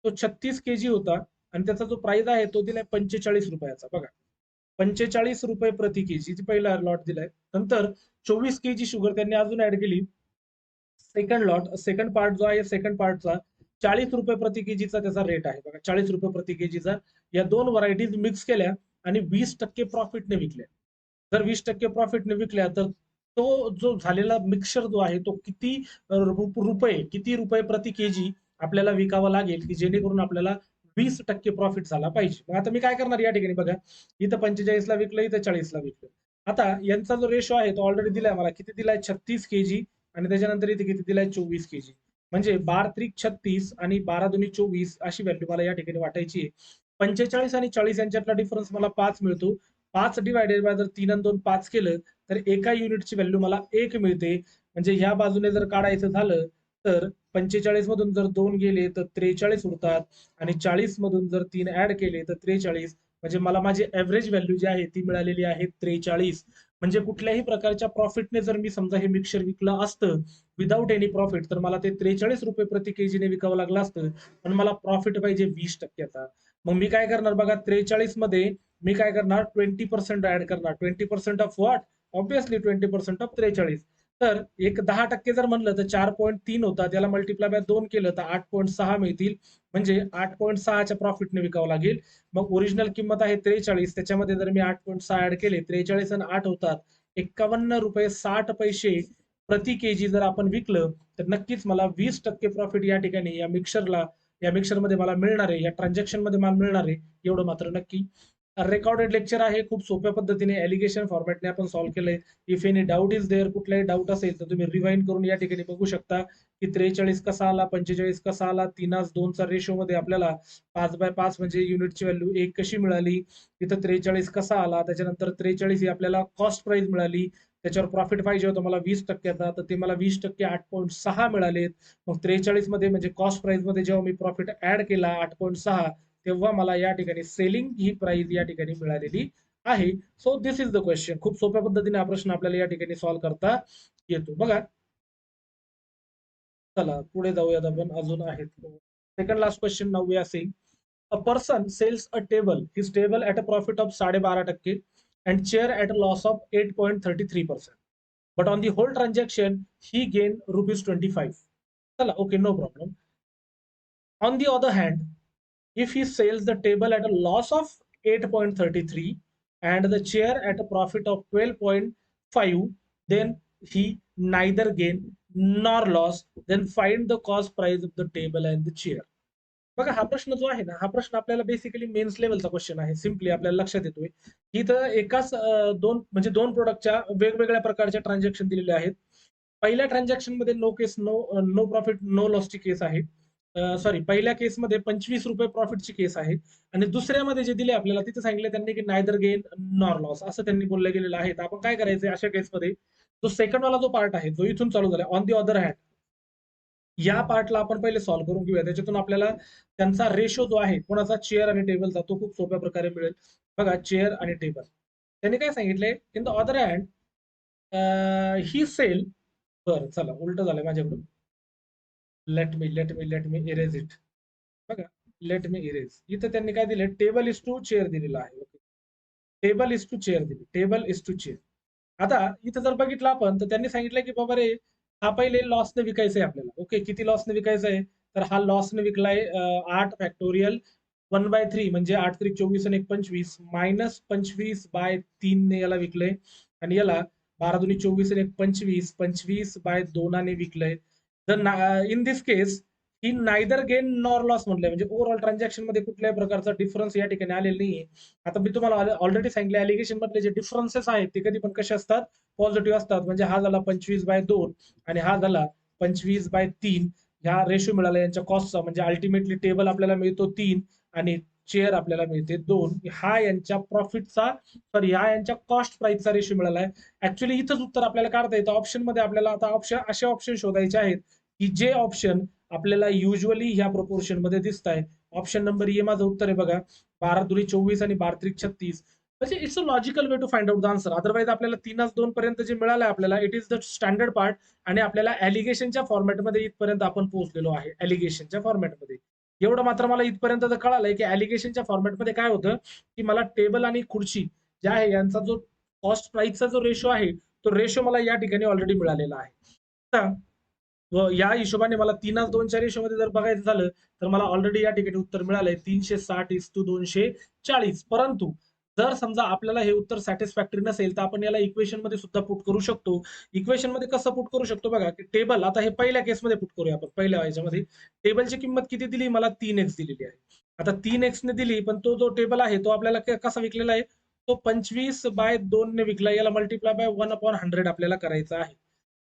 तो 36 केजी होता आणि त्याचा जो प्राइस आहे तो दिलाय 45 रुपयाचा. बघा, 45 रुपये प्रति केजी पहिला लॉट दिलाय. नंतर 24 केजी शुगर त्यांनी अजून ऍड केली. सेकंड लॉट, सेकंड पार्ट जो आहे, सेकंड पार्टचा 40 रुपये प्रति केजीचा त्याचा रेट आहे. बघा, 40 रुपये प्रति केजीचा. या दोन व्हरायटीज मिक्स केल्या आणि 20% प्रॉफिटने विकल्या. जर 20% प्रॉफिटने विकल्या तर तो जो झालेला मिक्सचर जो आहे तो किती रुपये प्रति केजी आपल्याला विकावा लागेल की जेणेकरून आपल्याला 20% प्रॉफिट झाला पाहिजे. मग आता मी काय करणार या ठिकाणी, बघा, इथं 45 ला विकलं, इथं 40 ला विकलं. आता यांचा जो रेशो आहे तो ऑलरेडी दिलाय मला, किती दिलाय, 36 केजी. आणि त्याच्यानंतर इथे किती दिलाय, 24 केजी. म्हणजे 12×3 = 36 आणि 12×2 = 24 अशी व्हॅल्यू मला या ठिकाणी वाटायची आहे. 45 आणि 40 यांच्यातला डिफरन्स मला 5 मिळतो. 5 डिवायडेड बाय जर 3 आणि 2 5 केलं तर एका युनिटची व्हॅल्यू मला 1 मिळते. म्हणजे ह्या बाजूने जर काढायचं झालं तर 45 मधून जर 2 गेले तर 43 उरतात आणि 40 मधून जर 3 ऍड केले तर 43. म्हणजे मला माझी ऍव्हरेज व्हॅल्यू जी आहे ती मिळालेली आहे 43. म्हणजे कुठल्याही प्रकारच्या प्रॉफिटने जर मी समजा हे मिक्सचर विकलं असतं विदाऊट एनी प्रॉफिट तर मला ते 43 रुपये प्रति केजीने विकावं लागलं असतं. पण मला प्रॉफिट पाहिजे 20%चा. मग मी काय करणार, बघा, 43 मध्ये मी काय करणार, 20% ऍड करणार. 20% ऑफ व्हॉट, ऑब्विसली 20% ऑफ 43. तर एक 10% जर म्हणलं तर 4.3 होता, त्याला मल्टिप्लाय बाय 2 केलं तर 8.6 मिळतील. म्हणजे 8.6च्या प्रॉफिटने विकावं लागेल. मग ओरिजिनल किंमत आहे 43, त्याच्यामध्ये जर मी 8.6 ऍड केले, 43 आणि 8 होतात 51 रुपये 60 पैसे प्रति केजी जर आपण विकलं तर नक्कीच मला 20% प्रॉफिट या ठिकाणी या मिक्सरमध्ये मला मिळणार आहे, या ट्रान्झॅक्शन मध्ये मला मिळणार आहे, एवढं मात्र नक्की. रेकॉर्डेड लेक्चर आहे, खूप सोप्या पद्धतीने एलिगेशन फॉर्मॅटने आपण सॉल्व्ह केलंय. If any doubt is there, कुठलाही डाऊट असेल तर तुम्ही रिवाइंड करून या ठिकाणी बघू शकता की 43 कसा आला, 45 कसा आला, 3:2 रेशो मध्ये आपल्याला 5/5 म्हणजे युनिटची व्हॅल्यू 1 कशी मिळाली, तिथं 43 कसा आला, त्याच्यानंतर 43 ही आपल्याला कॉस्ट प्राइस मिळाली, त्याच्यावर प्रॉफिट पाहिजे होतं मला 20%चा, तर ते मला 20% 8.6 मिळालेत. मग 43 मध्ये म्हणजे कॉस्ट प्राइस मध्ये जेव्हा मी प्रॉफिट ऍड केला 8.6, तेव्हा मला या ठिकाणी सेलिंग ही प्राइस या ठिकाणी मिळालेली आहे. So this is the question. खूप सोप्या पद्धतीने हा प्रश्न आपल्याला या ठिकाणी सॉल्व्ह करता येतो. बघा, चला पुढे जाऊयात आपण, अजून आहेत. Second last question now we are saying, a person sells a table, his table at a profit of 12.5% and chair at a loss of 8.33%. But on the whole transaction, he gained rupees 25. Chala, okay, no problem. On the other hand, if he sells the table at a loss of 8.33 and the chair at a profit of 12.5, then he neither gain nor loss, then find the cost price of the table and the chair. बघा हा प्रश्न जो आहे ना, हा प्रश्न आपल्याला बेसिकली मेन्स लेवलचा क्वेश्चन आहे. सिम्पली आपल्याला लक्षात येतोय की इथं एकाच दोन म्हणजे दोन प्रोडक्टच्या वेगवेगळ्या प्रकारच्या ट्रान्झॅक्शन दिलेल्या आहेत. पहिल्या ट्रान्झॅक्शन मध्ये नो केस नो प्रॉफिट नो लॉसची केस आहे. सॉरी, पहिल्या केसमध्ये ₹25 प्रॉफिटची केस आहे आणि दुसऱ्यामध्ये जे दिले आपल्याला तिथे सांगितलं त्यांनी की नायदर गेन नॉर लॉस असं त्यांनी बोललं गेलेलं आहे. तर आपण काय करायचंय अशा केसमध्ये, जो सेकंड वाला जो पार्ट आहे जो इथून चालू झाला ऑन दी अदर हँड, या पार्टला आपण पहिले सॉल्व्ह करून घेऊया. त्याच्यातून आपल्याला त्यांचा रेशो जो आहे कोणाचा, चेअर आणि टेबलचा, तो खूप सोप्या प्रकारे मिळेल. बघा, चेअर आणि टेबल त्यांनी काय सांगितलंय, in the other hand he sell. बरं चला, उलट झालंय माझ्याकडून. Let me erase it. बघा, लेट मी इरेज. इथं त्यांनी काय दिले, टेबल इज टू चेअर दिलेला आहे. टेबल इज टू चेअर दिली, टेबल इज टू चेअर. आता इथं जर बघितलं आपण तर त्यांनी सांगितलं की बाबा रे, हा पहिले लॉसने विकायचा आहे आपल्याला. ओके, किती लॉसने विकायचा आहे, तर हा लॉसने विकलाय 8 फॅक्टोरियल 1/3 म्हणजे 8 त्रिक 24 आणि 1 25 -25/3 ने याला विकलंय आणि याला 12 दूनी 24 आणि 1 25 25/2 ने विकलंय. तर in this case he neither gain nor loss म्हटलंय, म्हणजे ओव्हरऑल ट्रान्झॅक्शन मध्ये कुठल्याही प्रकारचा डिफरन्स या ठिकाणी आलेला नाहीये. आता मी तुम्हाला ऑलरेडी सांगितलं, ॲलिगेशन मधले जे डिफरन्सेस आहेत ते कधी पण कसे असतात, पॉझिटिव्ह असतात. म्हणजे हा झाला 25/2 आणि हा झाला 25/3. ह्या रेशो मिळाला यांच्या कॉस्टचा, म्हणजे अल्टिमेटली टेबल आपल्याला मिळतो 3 आणि चेअर आपल्याला मिळते 2. हा यांच्या प्रॉफिटचा, सॉरी हा यांच्या कॉस्ट प्राइसचा रेशो मिळाला आहे. ऍक्च्युली इथंच उत्तर आपल्याला काढता येतं. ऑप्शन मध्ये आपल्याला आता असे ऑप्शन शोधायचे आहेत की जे ऑप्शन आपल्याला युजली ह्या प्रोपोर्शन मध्ये दिसत आहे. ऑप्शन नंबर ए माझं उत्तर आहे बघा, 12 दूनी 24 आणि 12 त्रिक 36. म्हणजे it's a logical way to find out the answer. Otherwise आपल्याला 3-2 पर्यंत जे मिळालं आपल्याला, it is the standard part आणि आपल्याला ॲलिगेशनच्या फॉर्मॅटमध्ये इथपर्यंत आपण पोहोचलेलो आहे. ॲलिगेशनच्या फॉर्मॅटमध्ये एवढं मात्र मला इथपर्यंत तर कळालंय की ॲलिगेशनच्या फॉर्मॅटमध्ये काय होतं की मला टेबल आणि खुर्ची ज्या आहे यांचा जो कॉस्ट प्राइसचा जो रेशो आहे, तो रेशो मला या ठिकाणी ऑलरेडी मिळालेला आहे. आता व या हिशोबाने मला 3-2च्या रेशोमध्ये जर बघायचं झालं तर मला ऑलरेडी या ठिकाणी उत्तर मिळालंय 360:240. परंतु जर समजा आपल्याला हे उत्तर सॅटिस्फॅक्टरी नसेल तर आपण याला इक्वेशन मध्ये सुद्धा पुट करू शकतो. इक्वेशन मध्ये कसं पुट करू शकतो बघा, की टेबल, आता हे पहिल्या केसमध्ये पुट करूया आपण. पहिल्या ह्याच्यामध्ये टेबलची किंमत किती दिली, मला 3x दिलेली आहे. आता 3x ने दिली, पण तो जो टेबल आहे तो आपल्याला कसा विकलेला आहे, तो 25/2 ने विकला. याला मल्टिप्लाय बाय 1/100 आपल्याला करायचा आहे.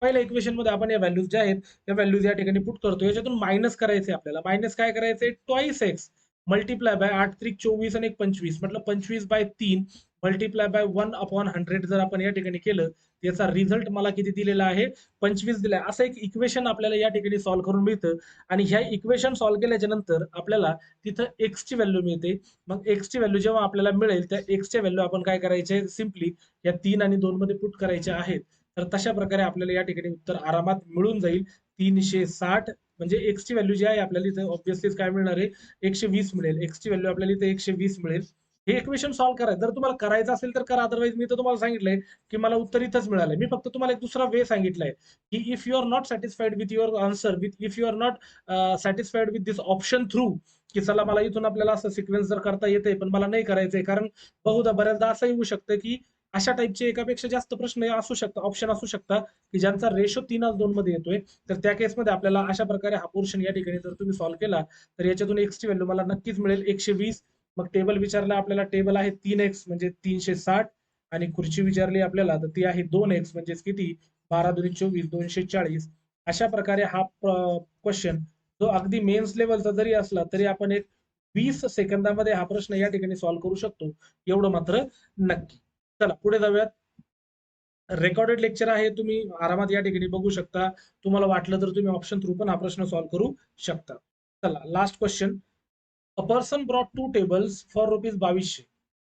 पहिल्या इक्वेशन मध्ये आपण या व्हॅल्यूज ज्या आहेत त्या व्हॅल्यूज या ठिकाणी पुट करतो. याच्यातून मायनस करायचे आपल्याला. मायनस काय करायचंय, ट्वाइस एक्स मल्टिप्लाय बाय 8 त्रिक 24 आणि 1 25, मतलब 25/3 मल्टिप्लाय बाय 1/100 जर आपण या ठिकाणी केलं, याचा रिझल्ट मला किती दिलेला आहे, 25 दिलाय. असं एक इक्वेशन आपल्याला या ठिकाणी सॉल्व्ह करून मिळतं आणि ह्या इक्वेशन सॉल्व्ह केल्याच्या नंतर आपल्याला तिथं एक्स ची व्हॅल्यू मिळते. मग एक्स ची व्हॅल्यू जेव्हा आपल्याला मिळेल, त्या एक्स च्या व्हॅल्यू आपण काय करायचे, सिम्पली या 3 आणि 2 मध्ये पुट करायचे आहेत. तर तशा प्रकारे आपल्याला या ठिकाणी उत्तर आरामात मिळून जाईल. 360 म्हणजे एक्स ची व्हॅल्यू जी आहे आपल्याला इथे ऑब्व्हियसली काय मिळणार आहे, 120 मिळेल. एक्स ची व्हॅल्यू आपल्याला इथे 120 मिळेल. हे इक्वेशन सॉल्व्ह करायचं, जर तुम्हाला करायचं असेल तर करा. अदरवाईज मी तर तुम्हाला सांगितलंय की मला उत्तर इथंच मिळालंय. मी फक्त तुम्हाला एक दुसरा वे सांगितलाय की if you are not satisfied with your answer, if you are not satisfied with this option through, की चला मला इथून आपल्याला असं सिक्वेन्स जर करता येते पण मला नाही करायचंय, कारण बहुधा बऱ्याचदा असंही होऊ शकतं की अशा टाईपचे एकापेक्षा जास्त प्रश्न असू शकतात, ऑप्शन असू शकतात की ज्यांचा रेशो 3:2 मध्ये येतोय. तर त्या केसमध्ये आपल्याला अशा प्रकारे हा पोर्शन या ठिकाणी जर तुम्ही सॉल्व्ह केला तर याच्यातून एक्स ची व्हॅल्यू मला नक्कीच मिळेल 120. मग टेबल विचारला आपल्याला, टेबल आहे 3x म्हणजे 360 आणि खुर्ची विचारली आपल्याला तर ती आहे 2x म्हणजे किती, 12 दूनी 24 240. अशा प्रकारे हा क्वेश्चन जो अगदी मेन्स लेवलचा जरी असला तरी आपण एक 20 सेकंदामध्ये हा प्रश्न या ठिकाणी सॉल्व्ह करू शकतो, एवढं मात्र नक्की. चला पुढे जाऊयात. रेकॉर्डेड लेक्चर आहे, तुम्ही आरामात या ठिकाणी बघू शकता. तुम्हाला वाटलं तर तुम्ही ऑप्शन थ्रू पण हा प्रश्न सॉल्व्ह करू शकता. चला last question. A person brought 2 tables for ₹2200.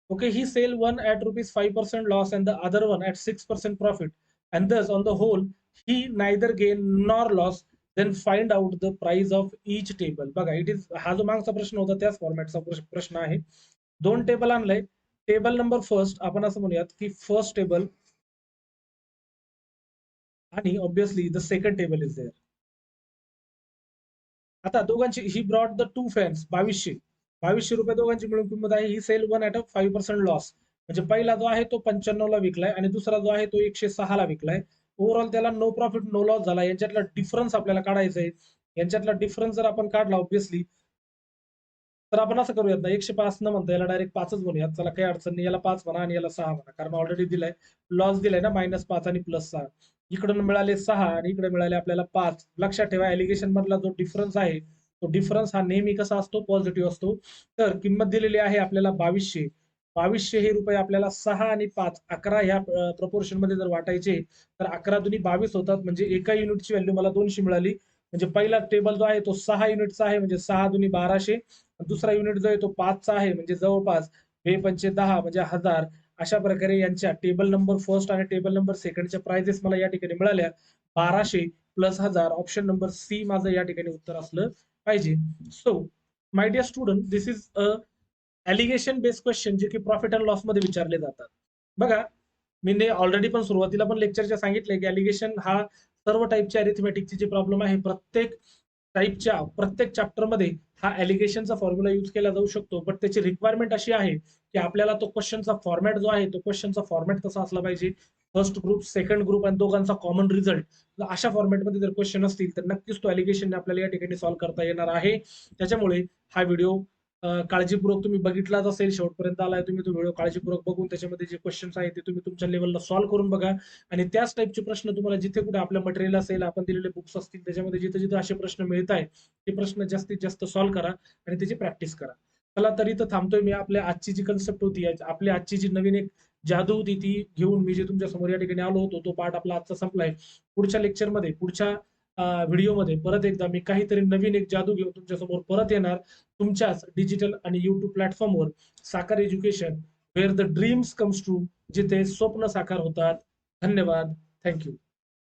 Okay, he sell one at ₹5% loss and the other one at 6% profit, and thus on the whole he neither gain nor loss. Then find out the price of each table. बघा, इट इज, हा जो मागचा प्रश्न होता त्याच फॉर्मॅटचा प्रश्न आहे. 2 टेबल आणलंय. टेबल नंबर फर्स्ट आपण असं म्हणूयात की फर्स्ट टेबल आणि obviously the second table is there. आता दोघांची, ही ब्रॉट द 2 फॅन्स 2200 दोघांची मिळून किंमत आहे. He sell one at a 5% loss, म्हणजे पहिला जो आहे तो 95 ला विकलाय आणि दुसरा जो आहे तो 106 ला विकलाय. ओव्हरऑल त्याला नो प्रॉफिट नो लॉस झाला. यांच्यातला डिफरन्स आपल्याला काढायचा आहे. यांच्यातला डिफरन्स जर आपण काढला ऑब्व्हियसली, तर आपण असं करूयात ना, 105 न म्हणता याला डायरेक्ट 5च म्हणूयात. चला काही अडचण नाही. याला 5 म्हणा आणि याला 6 म्हणा. कारण ऑलरेडी दिलाय. लॉस दिलाय ना -5 आणि +6. इकडून मिळाले 6 आणि इकडे मिळाले आपल्याला 5. लक्षात ठेवा एलिगेशन मधला जो डिफरन्स आहे, तो डिफरन्स हा नेहमी कसा असतो? पॉझिटिव्ह असतो. तर किंमत दिलेली आहे आपल्याला 2200. 2200 हे रुपये आपल्याला 6 आणि 5, 11 ह्या प्रपोर्शन मध्ये जर वाटायचे, तर 11 दुनी 22 होतात. म्हणजे एका युनिटची व्हॅल्यू मला 200 मिळाली. म्हणजे पहिला टेबल जो आहे तो 6 युनिटचा आहे, म्हणजे 6 दुनी 1200. दुसरा युनिट जो आहे तो 5चा आहे, म्हणजे जवळपास 2×5 = 10 म्हणजे 1000. अशा प्रकारे यांच्या टेबल नंबर फर्स्ट आणि टेबल नंबर सेकंडच्या प्राइजेस मला या ठिकाणी मिळाल्या. 1200 + 1000. ऑप्शन नंबर सी माझं या ठिकाणी उत्तर असलं पाहिजे. So my dear student, this is a alligation based question जे की प्रॉफिट अँड लॉस मध्ये विचारले जातात. बघा, मी ऑलरेडी पण सुरुवातीला पण लेक्चरच्या सांगितलंय की एलिगेशन हा सर्व टाईपच्या अरिथमेटिकचे जे प्रॉब्लेम आहे, प्रत्येक चॅप्टरमध्ये हा एलिगेशनचा फॉर्म्युला यूज केला जाऊ शकतो. बट त्याची रिक्वायरमेंट अशी आहे की आपल्याला तो क्वेश्चनचा फॉर्मॅट जो आहे, तो क्वेश्चनचा फॉर्मॅट कसा असला पाहिजे? फर्स्ट ग्रुप, सेकंड ग्रुप आणि दोघांचा कॉमन रिझल्ट अशा फॉर्मॅटमध्ये जर क्वेश्चन असतील, तर नक्कीच तो एलिगेशन आपल्याला या ठिकाणी सॉल्व्ह करता येणार आहे. त्याच्यामुळे हा व्हिडिओ काळजीपूर्वक तुम्ही बघितलाच असेल. शेवटपर्यंत आलाय तुम्ही, तो व्हिडिओ काळजीपूर्वक बघून त्याच्यामध्ये जे क्वेश्चन्स आहेत ते तुम्ही तुमच्या लेवलला सॉल्व्ह करून बघा. आणि त्याच टाईपचे प्रश्न तुम्हाला जिथे कुठे आपलं मटेरियल असेल, आपण दिलेले बुक्स असतील, त्याच्यामध्ये जिथे जिथे असे प्रश्न मिळत आहेत, ते प्रश्न जास्तीत जास्त सॉल्व्ह करा आणि त्याची प्रॅक्टिस करा. चला तरी तर थांबतोय मी. आपल्या आजची जी कन्सेप्ट होती, आपली आजची जी नवीन एक जादू होती, ती घेऊन मी जे तुमच्या समोर या ठिकाणी आलो होतो, तो पार्ट आपला आजचा संपलाय. पुढच्या लेक्चरमध्ये, पुढच्या व्हिडिओमध्ये परत एकदा मी काहीतरी नवीन एक जादू घेऊन तुमच्या समोर परत येणार. तुमच्याच डिजिटल आणि युट्यूब प्लॅटफॉर्मवर Sakar education, where the dreams comes true, जिथे स्वप्न साकार होतात. धन्यवाद. थँक्यू.